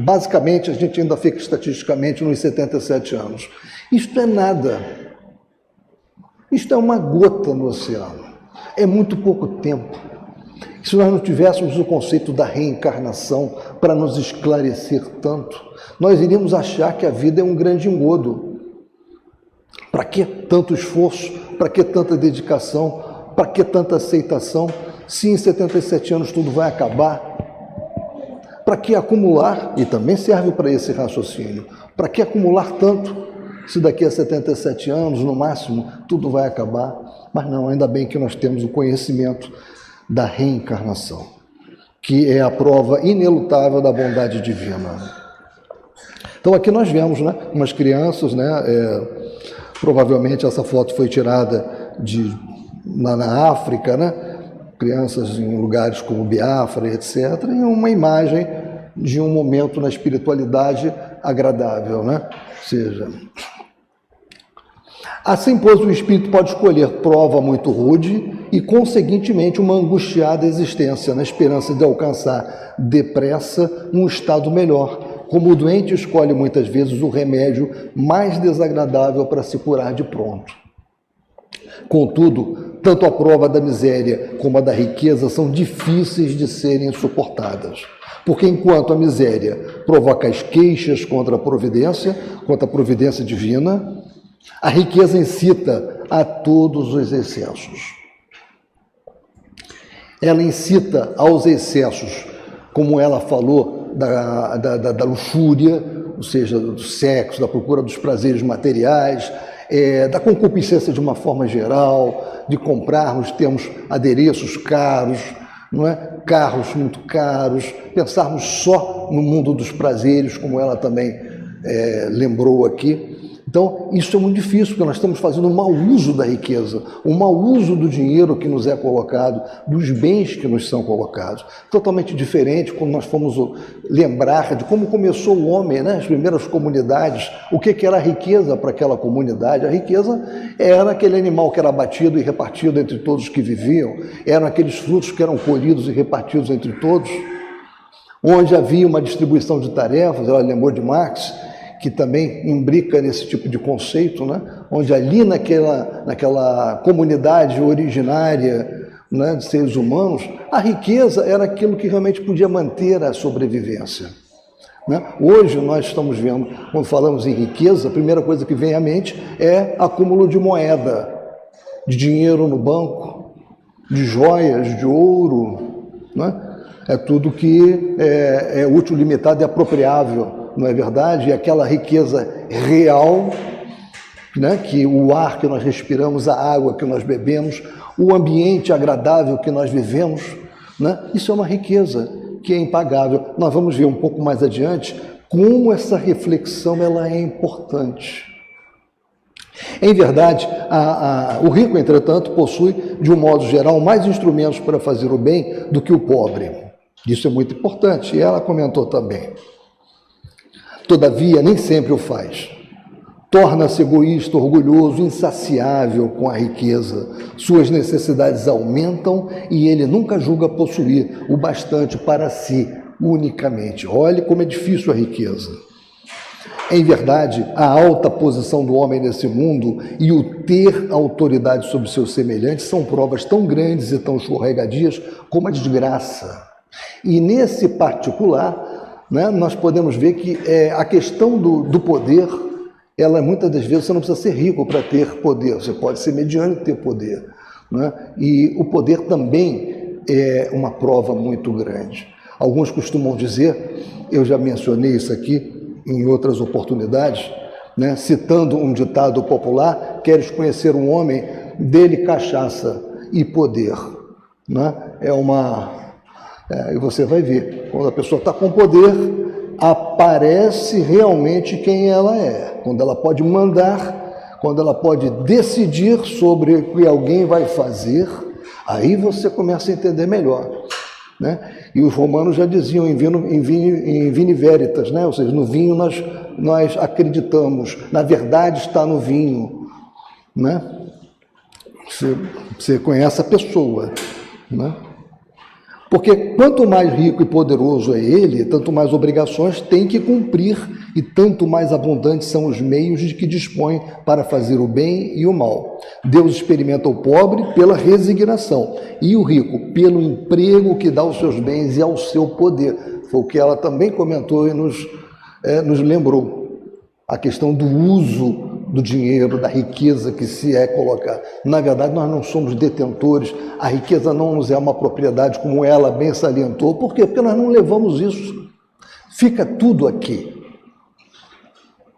basicamente, a gente ainda fica estatisticamente nos 77 anos. Isto é nada. Isto é uma gota no oceano. É muito pouco tempo. Se nós não tivéssemos o conceito da reencarnação para nos esclarecer tanto, nós iríamos achar que a vida é um grande engodo. Para que tanto esforço? Para que tanta dedicação? Para que tanta aceitação? Se em 77 anos tudo vai acabar? Para que acumular? E também serve para esse raciocínio. Para que acumular tanto? Se daqui a 77 anos, no máximo, tudo vai acabar. Mas não, ainda bem que nós temos o conhecimento da reencarnação, que é a prova inelutável da bondade divina. Então aqui nós vemos, né, umas crianças, né, provavelmente essa foto foi tirada na África, né, crianças em lugares como Biafra, etc., e uma imagem de um momento na espiritualidade agradável, né? Ou seja, assim, pois, o espírito pode escolher prova muito rude e, conseguintemente, uma angustiada existência, na esperança de alcançar depressa um estado melhor, como o doente escolhe muitas vezes o remédio mais desagradável para se curar de pronto. Contudo, tanto a prova da miséria como a da riqueza são difíceis de serem suportadas, porque enquanto a miséria provoca as queixas contra a providência divina, a riqueza incita a todos os excessos. Ela incita aos excessos, como ela falou, da luxúria, ou seja, do sexo, da procura dos prazeres materiais, da concupiscência de uma forma geral, de comprarmos, termos adereços caros, não é? Carros muito caros, pensarmos só no mundo dos prazeres, como ela também lembrou aqui. Então, isso é muito difícil, porque nós estamos fazendo um mau uso da riqueza, um mau uso do dinheiro que nos é colocado, dos bens que nos são colocados. Totalmente diferente quando nós fomos lembrar de como começou o homem, né? As primeiras comunidades, o que era a riqueza para aquela comunidade. A riqueza era aquele animal que era abatido e repartido entre todos os que viviam, eram aqueles frutos que eram colhidos e repartidos entre todos, onde havia uma distribuição de tarefas. Ela lembrou de Marx, que também imbrica nesse tipo de conceito, né? Onde ali naquela comunidade originária, né, de seres humanos, a riqueza era aquilo que realmente podia manter a sobrevivência, né? Hoje nós estamos vendo, quando falamos em riqueza, a primeira coisa que vem à mente é acúmulo de moeda, de dinheiro no banco, de joias, de ouro, né? É tudo que é útil, limitado e apropriável, não é verdade? E aquela riqueza real, né? Que o ar que nós respiramos, a água que nós bebemos, o ambiente agradável que nós vivemos, né? Isso é uma riqueza que é impagável. Nós vamos ver um pouco mais adiante como essa reflexão ela é importante. Em verdade, o rico, entretanto, possui, de um modo geral, mais instrumentos para fazer o bem do que o pobre. Isso é muito importante, e ela comentou também. Todavia, nem sempre o faz. Torna-se egoísta, orgulhoso, insaciável com a riqueza. Suas necessidades aumentam e ele nunca julga possuir o bastante para si, unicamente. Olhe como é difícil a riqueza. Em verdade, a alta posição do homem nesse mundo e o ter autoridade sobre seus semelhantes são provas tão grandes e tão escorregadias como a desgraça. E nesse particular, né, nós podemos ver que a questão do poder, ela muitas das vezes você não precisa ser rico para ter poder, você pode ser mediano e ter poder, né? E o poder também é uma prova muito grande. Alguns costumam dizer, eu já mencionei isso aqui em outras oportunidades, né, citando um ditado popular: queres conhecer um homem, dele cachaça e poder, né? E você vai ver, quando a pessoa está com poder, aparece realmente quem ela é, quando ela pode mandar, quando ela pode decidir sobre o que alguém vai fazer, aí você começa a entender melhor, né? E os romanos já diziam em vini veritas, né? Ou seja, no vinho nós acreditamos, na verdade está no vinho, né? Você conhece a pessoa, né? Porque quanto mais rico e poderoso é ele, tanto mais obrigações tem que cumprir e tanto mais abundantes são os meios de que dispõe para fazer o bem e o mal. Deus experimenta o pobre pela resignação e o rico pelo emprego que dá aos seus bens e ao seu poder. Foi o que ela também comentou e nos lembrou. A questão do uso do dinheiro, da riqueza que se é colocada. Na verdade, nós não somos detentores, a riqueza não nos é uma propriedade, como ela bem salientou. Por quê? Porque nós não levamos isso. Fica tudo aqui.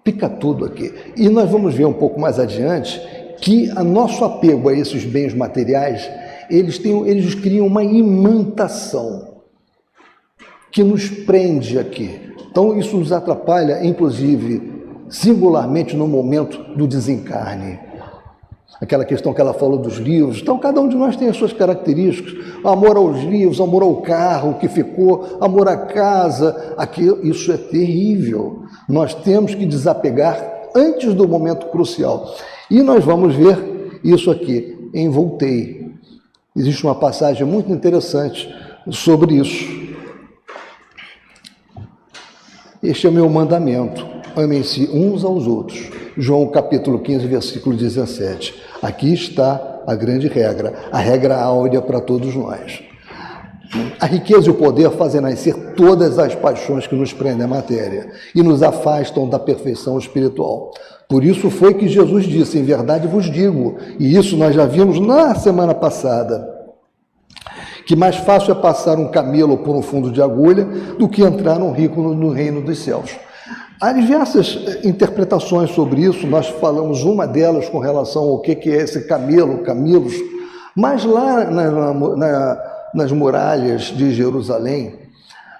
Fica tudo aqui. E nós vamos ver um pouco mais adiante que o nosso apego a esses bens materiais, eles criam uma imantação que nos prende aqui. Então, isso nos atrapalha, inclusive, singularmente no momento do desencarne. Aquela questão que ela falou dos livros. Então, cada um de nós tem as suas características. Amor aos livros, amor ao carro que ficou, amor à casa. Isso é terrível. Nós temos que desapegar antes do momento crucial. E nós vamos ver isso aqui em Voltaire. Existe uma passagem muito interessante sobre isso. Este é o meu mandamento: amem-se uns aos outros. João capítulo 15, versículo 17. Aqui está a grande regra, a regra áurea para todos nós. A riqueza e o poder fazem nascer todas as paixões que nos prendem à matéria e nos afastam da perfeição espiritual. Por isso foi que Jesus disse: em verdade vos digo, e isso nós já vimos na semana passada, que mais fácil é passar um camelo por um fundo de agulha do que entrar um rico no reino dos céus. Há diversas interpretações sobre isso, nós falamos uma delas com relação ao que é esse camelos, mas lá nas muralhas de Jerusalém,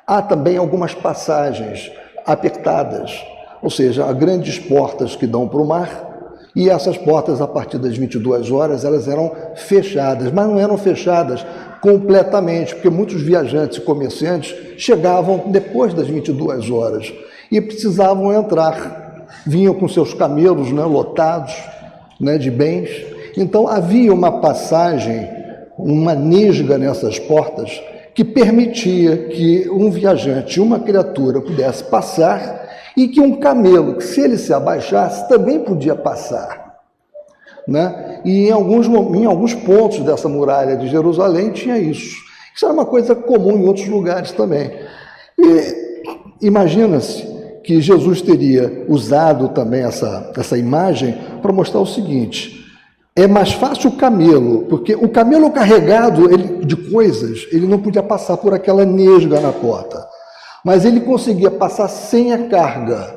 há também algumas passagens apertadas, ou seja, há grandes portas que dão para o mar, e essas portas, a partir das 22 horas, elas eram fechadas, mas não eram fechadas completamente, porque muitos viajantes e comerciantes chegavam depois das 22 horas e precisavam entrar, vinham com seus camelos, né, lotados, né, de bens. Então havia uma passagem, uma nesga nessas portas que permitia que um viajante, uma criatura pudesse passar, e que um camelo, que se ele se abaixasse, também podia passar, né? E em alguns pontos dessa muralha de Jerusalém tinha isso. Isso era uma coisa comum em outros lugares também. E imagina-se que Jesus teria usado também essa imagem para mostrar o seguinte: é mais fácil o camelo, porque o camelo carregado de coisas, ele não podia passar por aquela nesga na porta, mas ele conseguia passar sem a carga.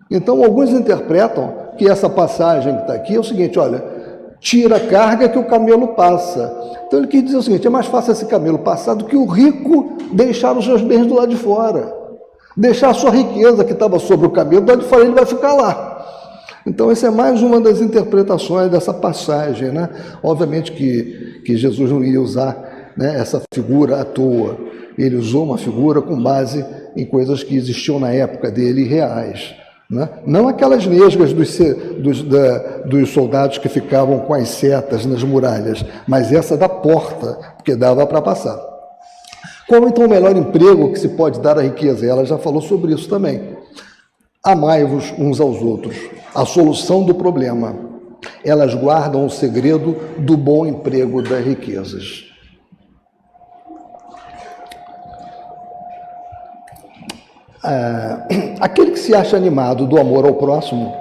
Então, alguns interpretam que essa passagem que está aqui é o seguinte: olha, tira a carga que o camelo passa. Então, ele quis dizer o seguinte: é mais fácil esse camelo passar do que o rico deixar os seus bens do lado de fora, deixar a sua riqueza que estava sobre o camelo do lado de fora, ele vai ficar lá. Então, essa é mais uma das interpretações dessa passagem, né? Obviamente que Jesus não ia usar, né, essa figura à toa. Ele usou uma figura com base em coisas que existiam na época dele, reais, né? Não aquelas nesgas dos soldados que ficavam com as setas nas muralhas, mas essa da porta, porque dava para passar. Qual então o melhor emprego que se pode dar à riqueza? Ela já falou sobre isso também. Amai-vos uns aos outros. A solução do problema. Elas guardam o segredo do bom emprego das riquezas. Aquele que se acha animado do amor ao próximo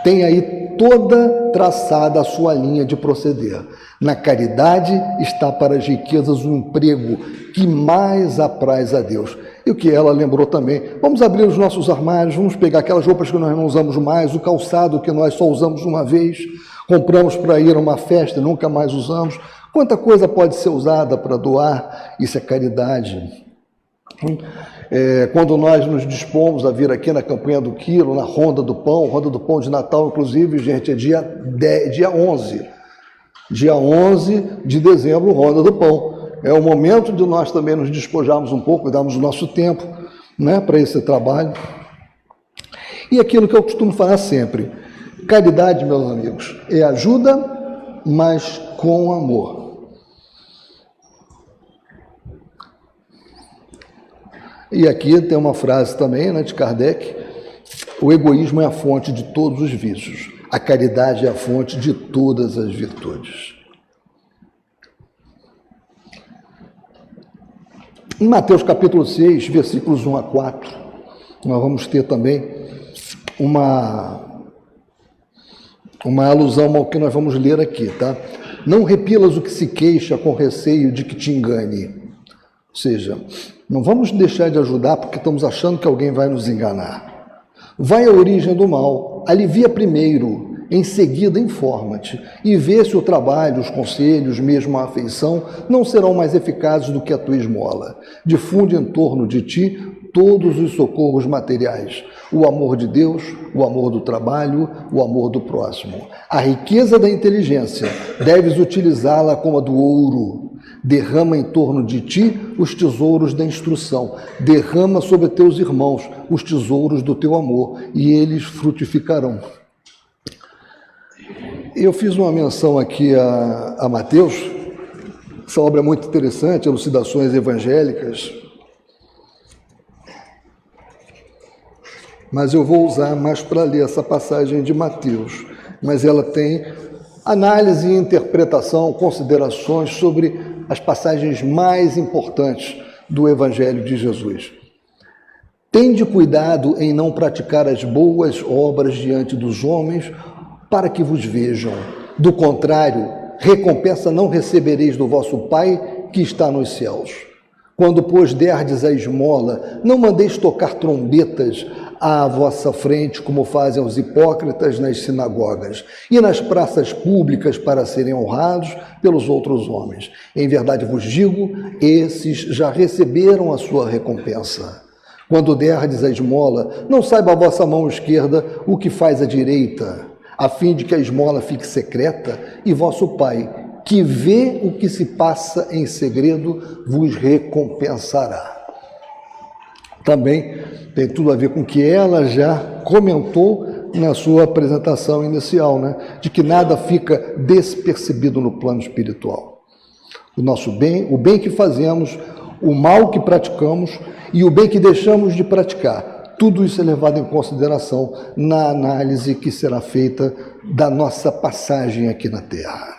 tem aí toda traçada a sua linha de proceder. Na caridade está para as riquezas um emprego que mais apraz a Deus. E o que ela lembrou também: vamos abrir os nossos armários, vamos pegar aquelas roupas que nós não usamos mais, o calçado que nós só usamos uma vez, compramos para ir a uma festa e nunca mais usamos. Quanta coisa pode ser usada para doar? Isso é caridade. Quando nós nos dispomos a vir aqui na campanha do quilo, na Ronda do Pão de Natal, inclusive, gente, é dia 11. Dia 11 de dezembro, Ronda do Pão. É o momento de nós também nos despojarmos um pouco, darmos o nosso tempo, né, para esse trabalho. E aquilo que eu costumo falar sempre: caridade, meus amigos, é ajuda, mas com amor. E aqui tem uma frase também, né, de Kardec: o egoísmo é a fonte de todos os vícios, a caridade é a fonte de todas as virtudes. Em Mateus capítulo 6, versículos 1 a 4, nós vamos ter também uma alusão ao que nós vamos ler aqui, tá? Não repilas o que se queixa com receio de que te engane. Ou seja, não vamos deixar de ajudar porque estamos achando que alguém vai nos enganar. Vai à origem do mal, alivia primeiro, em seguida informa-te e vê se o trabalho, os conselhos, mesmo a afeição, não serão mais eficazes do que a tua esmola. Difunde em torno de ti todos os socorros materiais, o amor de Deus, o amor do trabalho, o amor do próximo. A riqueza da inteligência, deves utilizá-la como a do ouro. Derrama em torno de ti os tesouros da instrução, derrama sobre teus irmãos os tesouros do teu amor, e eles frutificarão. Eu fiz uma menção aqui a Mateus, Essa obra é muito interessante, Elucidações Evangélicas, mas eu vou usar mais para ler essa passagem de Mateus, mas ela tem análise e interpretação, considerações sobre as passagens mais importantes do Evangelho de Jesus. Tende cuidado em não praticar as boas obras diante dos homens, para que vos vejam. Do contrário, recompensa não recebereis do vosso Pai que está nos céus. Quando, pois, derdes a esmola, não mandeis tocar trombetas à vossa frente, como fazem os hipócritas nas sinagogas e nas praças públicas, para serem honrados pelos outros homens. Em verdade vos digo, esses já receberam a sua recompensa. Quando derdes a esmola, não saiba a vossa mão esquerda o que faz a direita, a fim de que a esmola fique secreta, e vosso Pai, que vê o que se passa em segredo, vos recompensará. Também tem tudo a ver com o que ela já comentou na sua apresentação inicial, né? De que nada fica despercebido no plano espiritual. O nosso bem, o bem que fazemos, o mal que praticamos e o bem que deixamos de praticar, tudo isso é levado em consideração na análise que será feita da nossa passagem aqui na Terra.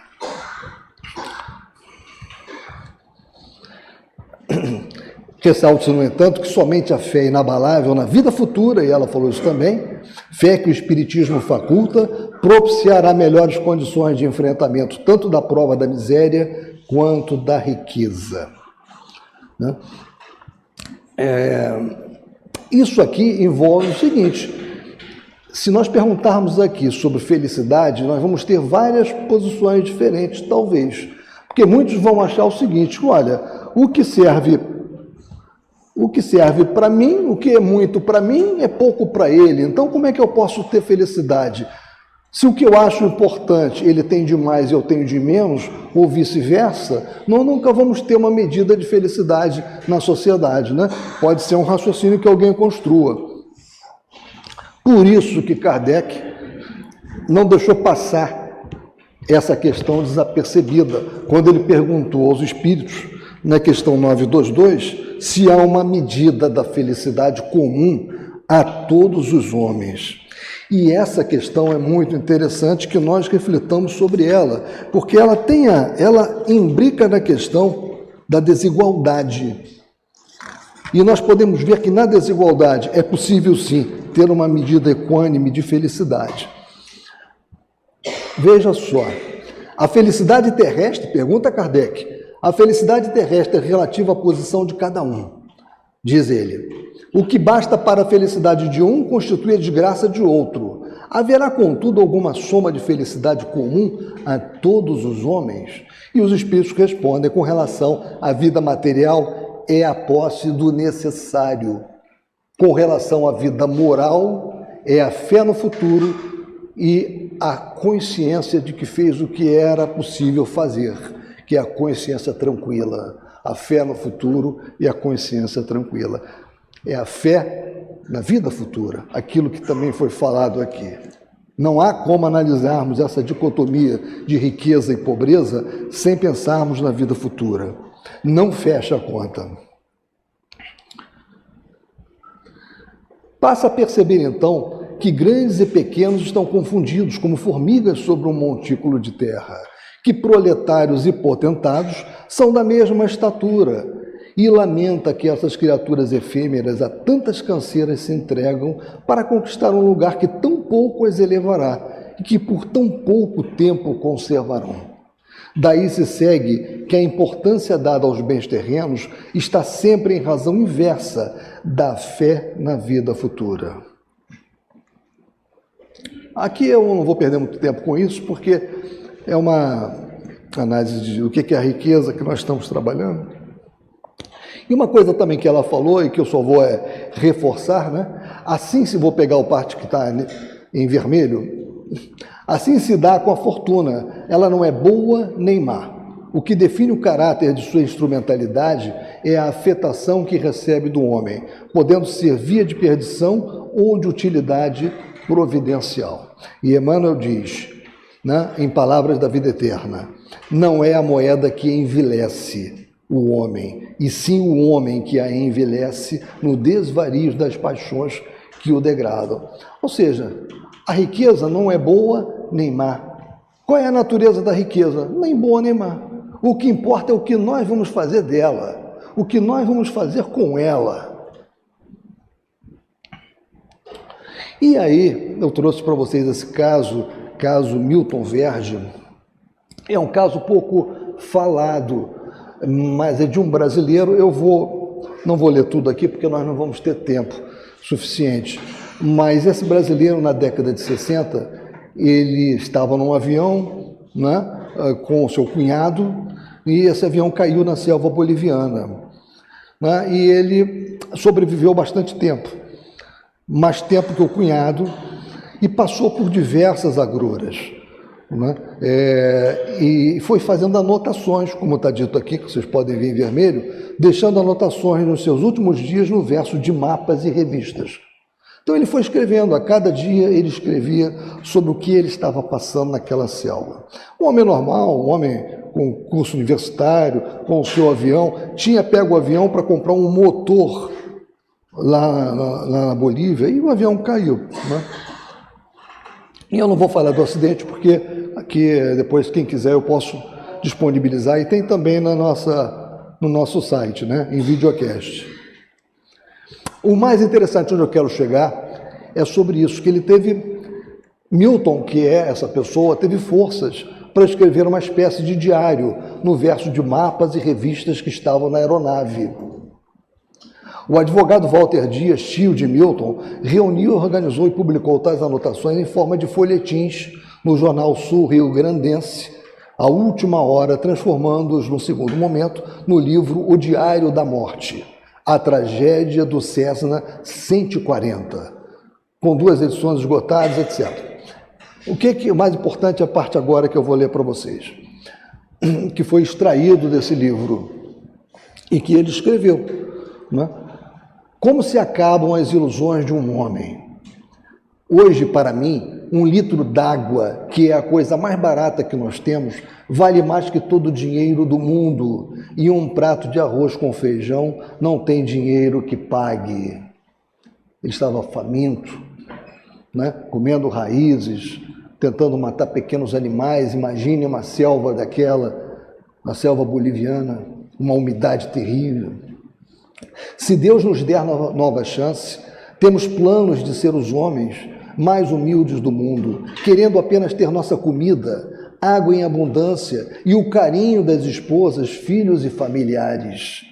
Ressalto-se, no entanto, que somente a fé inabalável na vida futura, e ela falou isso também, fé que o Espiritismo faculta, propiciará melhores condições de enfrentamento, tanto da prova da miséria, quanto da riqueza. Né? Isso aqui envolve o seguinte: se nós perguntarmos aqui sobre felicidade, nós vamos ter várias posições diferentes, talvez. Porque muitos vão achar o seguinte: olha, o que serve para mim, o que é muito para mim, é pouco para ele. Então, como é que eu posso ter felicidade? Se o que eu acho importante, ele tem de mais e eu tenho de menos, ou vice-versa, nós nunca vamos ter uma medida de felicidade na sociedade, né? Pode ser um raciocínio que alguém construa. Por isso que Kardec não deixou passar essa questão desapercebida, quando ele perguntou aos espíritos, na questão 922, se há uma medida da felicidade comum a todos os homens. E essa questão é muito interessante que nós refletamos sobre ela, porque ela imbrica na questão da desigualdade. E nós podemos ver que na desigualdade é possível, sim, ter uma medida equânime de felicidade. Veja só, a felicidade terrestre, pergunta Kardec, a felicidade terrestre é relativa à posição de cada um, diz ele. O que basta para a felicidade de um constitui a desgraça de outro. Haverá, contudo, alguma soma de felicidade comum a todos os homens? E os espíritos respondem: com relação à vida material, é a posse do necessário. Com relação à vida moral, é a fé no futuro e a consciência de que fez o que era possível fazer, que é a consciência tranquila. A fé no futuro e a consciência tranquila. É a fé na vida futura, aquilo que também foi falado aqui. Não há como analisarmos essa dicotomia de riqueza e pobreza sem pensarmos na vida futura. Não fecha a conta. Passa a perceber, então, que grandes e pequenos estão confundidos como formigas sobre um montículo de terra, que proletários e potentados são da mesma estatura, e lamenta que essas criaturas efêmeras a tantas canseiras se entregam para conquistar um lugar que tão pouco as elevará e que por tão pouco tempo conservarão. Daí se segue que a importância dada aos bens terrenos está sempre em razão inversa da fé na vida futura. Aqui eu não vou perder muito tempo com isso, porque é uma análise de o que é a riqueza que nós estamos trabalhando. E uma coisa também que ela falou, e que eu só vou reforçar, né? Assim, se vou pegar o parte que está em vermelho, assim se dá com a fortuna, ela não é boa nem má. O que define o caráter de sua instrumentalidade é a afetação que recebe do homem, podendo ser via de perdição ou de utilidade providencial. E Emmanuel diz: né, em Palavras da Vida Eterna. Não é a moeda que envelhece o homem, e sim o homem que a envelhece no desvario das paixões que o degradam. Ou seja, a riqueza não é boa nem má. Qual é a natureza da riqueza? Nem boa nem má. O que importa é o que nós vamos fazer dela, o que nós vamos fazer com ela. E aí, eu trouxe para vocês esse caso Milton Verge. É um caso pouco falado, mas é de um brasileiro. Não vou ler tudo aqui, porque nós não vamos ter tempo suficiente. Mas esse brasileiro, na década de 60, ele estava num avião, né, com o seu cunhado, e esse avião caiu na selva boliviana, né, e ele sobreviveu bastante tempo, mais tempo que o cunhado, e passou por diversas agruras, né, e foi fazendo anotações, como está dito aqui, que vocês podem ver em vermelho, deixando anotações nos seus últimos dias no verso de mapas e revistas. Então ele foi escrevendo, a cada dia ele escrevia sobre o que ele estava passando naquela selva. Um homem normal, um homem com curso universitário, com o seu avião, tinha pego o avião para comprar um motor lá na Bolívia e o avião caiu, né? E eu não vou falar do acidente porque aqui depois, quem quiser, eu posso disponibilizar, e tem também no nosso site, né, em videocast. O mais interessante onde eu quero chegar é sobre isso, que ele teve, Milton, que é essa pessoa, teve forças para escrever uma espécie de diário no verso de mapas e revistas que estavam na aeronave. O advogado Walter Dias, tio de Milton, reuniu, organizou e publicou tais anotações em forma de folhetins no jornal Sul-Rio-Grandense, à última hora, transformando-os, no segundo momento, no livro O Diário da Morte, A Tragédia do Cessna 140, com 2 edições esgotadas, etc. O que é mais importante é a parte agora que eu vou ler para vocês, que foi extraído desse livro e que ele escreveu, né? Como se acabam as ilusões de um homem? Hoje, para mim, 1 litro d'água, que é a coisa mais barata que nós temos, vale mais que todo o dinheiro do mundo, e um prato de arroz com feijão não tem dinheiro que pague. Ele estava faminto, né? Comendo raízes, tentando matar pequenos animais. Imagine uma selva daquela, uma selva boliviana, uma umidade terrível. Se Deus nos der nova chance, temos planos de ser os homens mais humildes do mundo, querendo apenas ter nossa comida, água em abundância e o carinho das esposas, filhos e familiares.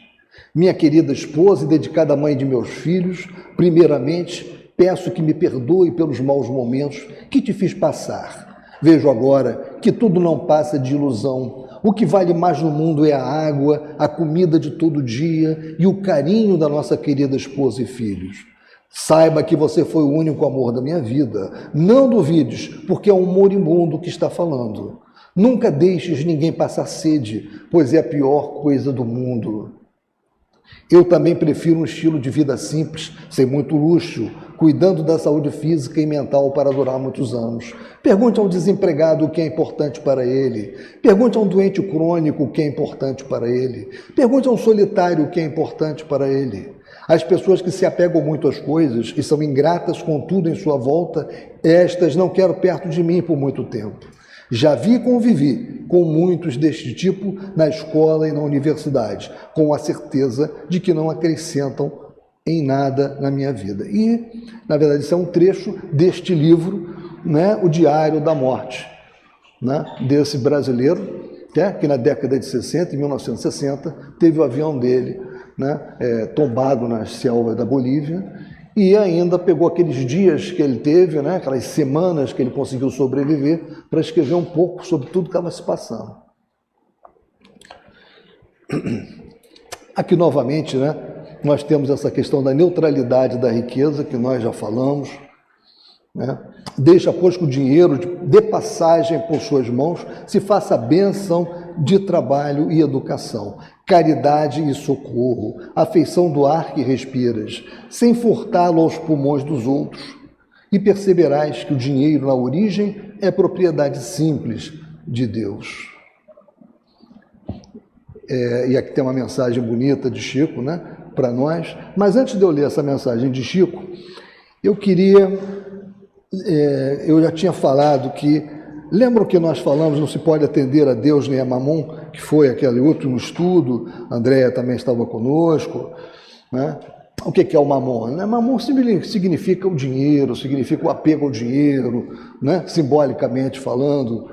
Minha querida esposa e dedicada mãe de meus filhos, primeiramente, peço que me perdoe pelos maus momentos que te fiz passar. Vejo agora que tudo não passa de ilusão. O que vale mais no mundo é a água, a comida de todo dia e o carinho da nossa querida esposa e filhos. Saiba que você foi o único amor da minha vida. Não duvides, porque é um moribundo que está falando. Nunca deixes ninguém passar sede, pois é a pior coisa do mundo. Eu também prefiro um estilo de vida simples, sem muito luxo, cuidando da saúde física e mental para durar muitos anos. Pergunte a um desempregado o que é importante para ele. Pergunte a um doente crônico o que é importante para ele. Pergunte a um solitário o que é importante para ele. As pessoas que se apegam muito às coisas e são ingratas com tudo em sua volta, estas não quero perto de mim por muito tempo. Já vi e convivi com muitos deste tipo na escola e na universidade, com a certeza de que não acrescentam em nada na minha vida. E, na verdade, isso é um trecho deste livro, né, O Diário da Morte, né, desse brasileiro, que na década de 60, em 1960, teve o avião dele, né, tombado nas selvas da Bolívia, e ainda pegou aqueles dias que ele teve, né, aquelas semanas que ele conseguiu sobreviver, para escrever um pouco sobre tudo que estava se passando. Aqui, novamente, né, nós temos essa questão da neutralidade da riqueza, que nós já falamos, né? Deixa, pois, que o dinheiro dê passagem por suas mãos, se faça a bênção de trabalho e educação, caridade e socorro, afeição do ar que respiras, sem furtá-lo aos pulmões dos outros, e perceberás que o dinheiro, na origem, é propriedade simples de Deus. E aqui tem uma mensagem bonita de Chico, né, para nós. Mas antes de eu ler essa mensagem de Chico, eu queria... eu já tinha falado que... Lembram que nós falamos, não se pode atender a Deus nem a Mamon, que foi aquele último estudo, a Andréia também estava conosco, né? O que é o Mamon? Mamon significa o dinheiro, significa o apego ao dinheiro, né? Simbolicamente falando.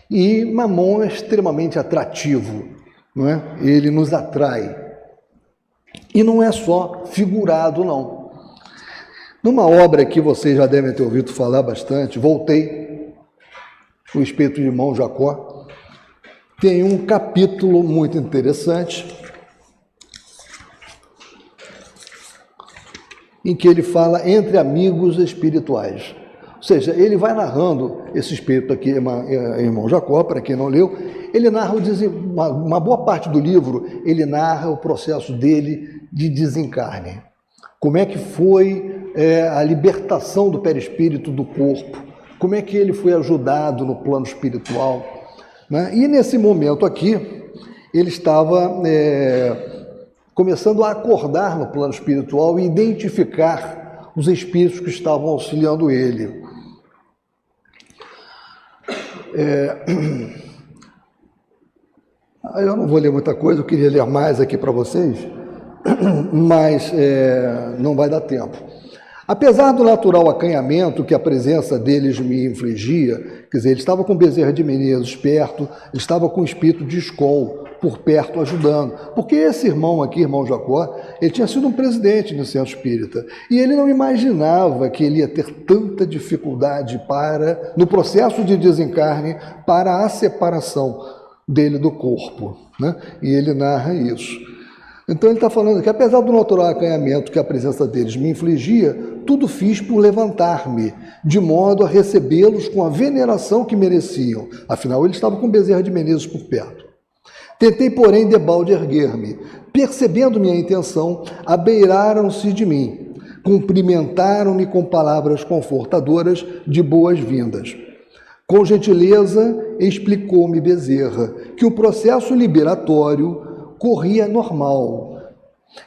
E Mamon é extremamente atrativo, não é? Ele nos atrai. E não é só figurado, não. Numa obra que vocês já devem ter ouvido falar bastante, Voltei, o Espírito de Irmão Jacó, tem um capítulo muito interessante, em que ele fala entre amigos espirituais. Ou seja, ele vai narrando, esse espírito aqui, Irmão Jacó, para quem não leu, ele narra uma boa parte do livro, ele narra o processo dele de desencarne. Como é que foi a libertação do perispírito do corpo, como é que ele foi ajudado no plano espiritual, né? E nesse momento aqui, ele estava começando a acordar no plano espiritual e identificar os espíritos que estavam auxiliando ele. Eu não vou ler muita coisa, eu queria ler mais aqui para vocês, mas não vai dar tempo. Apesar do natural acanhamento que a presença deles me infligia, quer dizer, ele estava com Bezerra de Menezes perto, ele estava com o espírito de Skol por perto ajudando, porque esse irmão aqui, Irmão Jacó, ele tinha sido um presidente do centro espírita, e ele não imaginava que ele ia ter tanta dificuldade no processo de desencarne, para a separação dele do corpo, né? E ele narra isso. Então ele está falando que, apesar do natural acanhamento que a presença deles me infligia, tudo fiz por levantar-me, de modo a recebê-los com a veneração que mereciam. Afinal, ele estava com Bezerra de Menezes por perto. Tentei, porém, debalde erguer-me. Percebendo minha intenção, abeiraram-se de mim, cumprimentaram-me com palavras confortadoras de boas-vindas. Com gentileza, explicou-me Bezerra que o processo liberatório corria normal,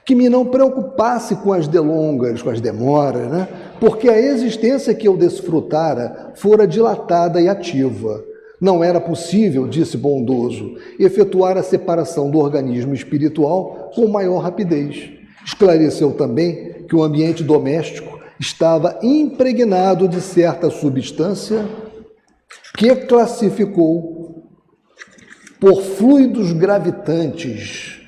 que me não preocupasse com as delongas, com as demoras, né? Porque a existência que eu desfrutara fora dilatada e ativa. Não era possível, disse bondoso, efetuar a separação do organismo espiritual com maior rapidez. Esclareceu também que o ambiente doméstico estava impregnado de certa substância que classificou por fluidos gravitantes,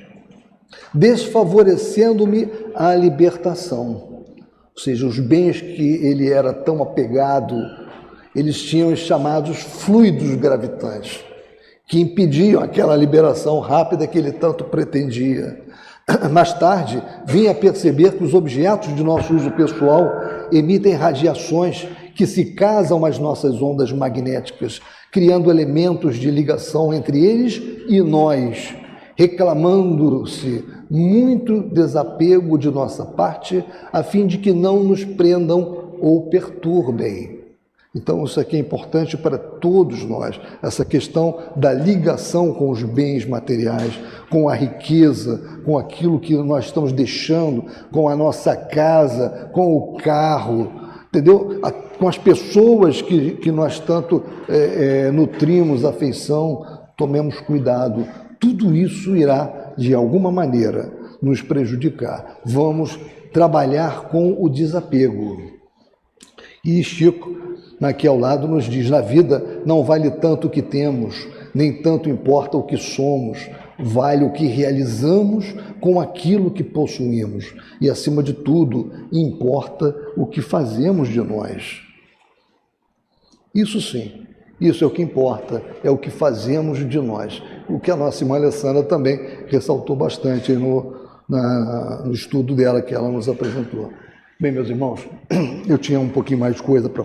desfavorecendo-me a libertação. Ou seja, os bens que ele era tão apegado, eles tinham os chamados fluidos gravitantes, que impediam aquela liberação rápida que ele tanto pretendia. Mais tarde, vim a perceber que os objetos de nosso uso pessoal emitem radiações que se casam às nossas ondas magnéticas, criando elementos de ligação entre eles e nós, reclamando-se muito desapego de nossa parte, a fim de que não nos prendam ou perturbem. Então, isso aqui é importante para todos nós, essa questão da ligação com os bens materiais, com a riqueza, com aquilo que nós estamos deixando, com a nossa casa, com o carro, entendeu? Com as pessoas que nós tanto nutrimos afeição, tomemos cuidado. Tudo isso irá, de alguma maneira, nos prejudicar. Vamos trabalhar com o desapego. E Chico, aqui ao lado, nos diz: na vida não vale tanto o que temos, nem tanto importa o que somos, vale o que realizamos com aquilo que possuímos. E, acima de tudo, importa o que fazemos de nós. Isso sim, isso é o que importa, é o que fazemos de nós. O que a nossa irmã Alessandra também ressaltou bastante no estudo dela, que ela nos apresentou. Bem, meus irmãos, eu tinha um pouquinho mais de coisa para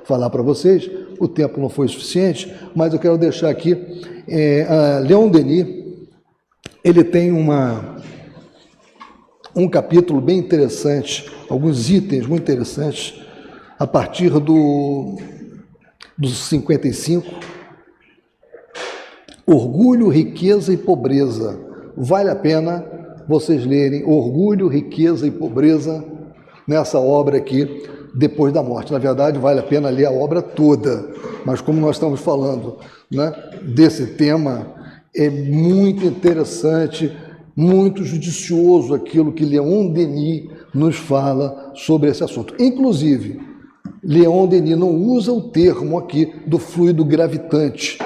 falar para vocês, o tempo não foi suficiente, mas eu quero deixar aqui, Leon Denis, ele tem um capítulo bem interessante, alguns itens muito interessantes, a partir dos 55, Orgulho, Riqueza e Pobreza. Vale a pena vocês lerem Orgulho, Riqueza e Pobreza nessa obra aqui, Depois da Morte. Na verdade, vale a pena ler a obra toda, mas como nós estamos falando, né, desse tema, é muito interessante, muito judicioso aquilo que Leon Denis nos fala sobre esse assunto. Inclusive, Leon Denis não usa o termo aqui do fluido gravitante,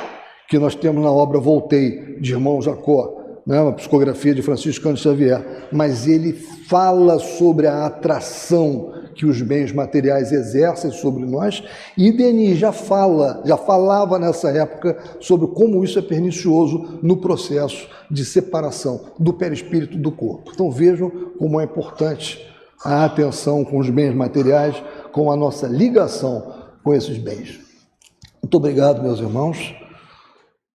que nós temos na obra Voltei, de Irmão Jacó, né, uma psicografia de Francisco Cândido Xavier, mas ele fala sobre a atração que os bens materiais exercem sobre nós, e Denis já falava nessa época sobre como isso é pernicioso no processo de separação do perispírito do corpo. Então vejam como é importante a atenção com os bens materiais, com a nossa ligação com esses bens. Muito obrigado, meus irmãos.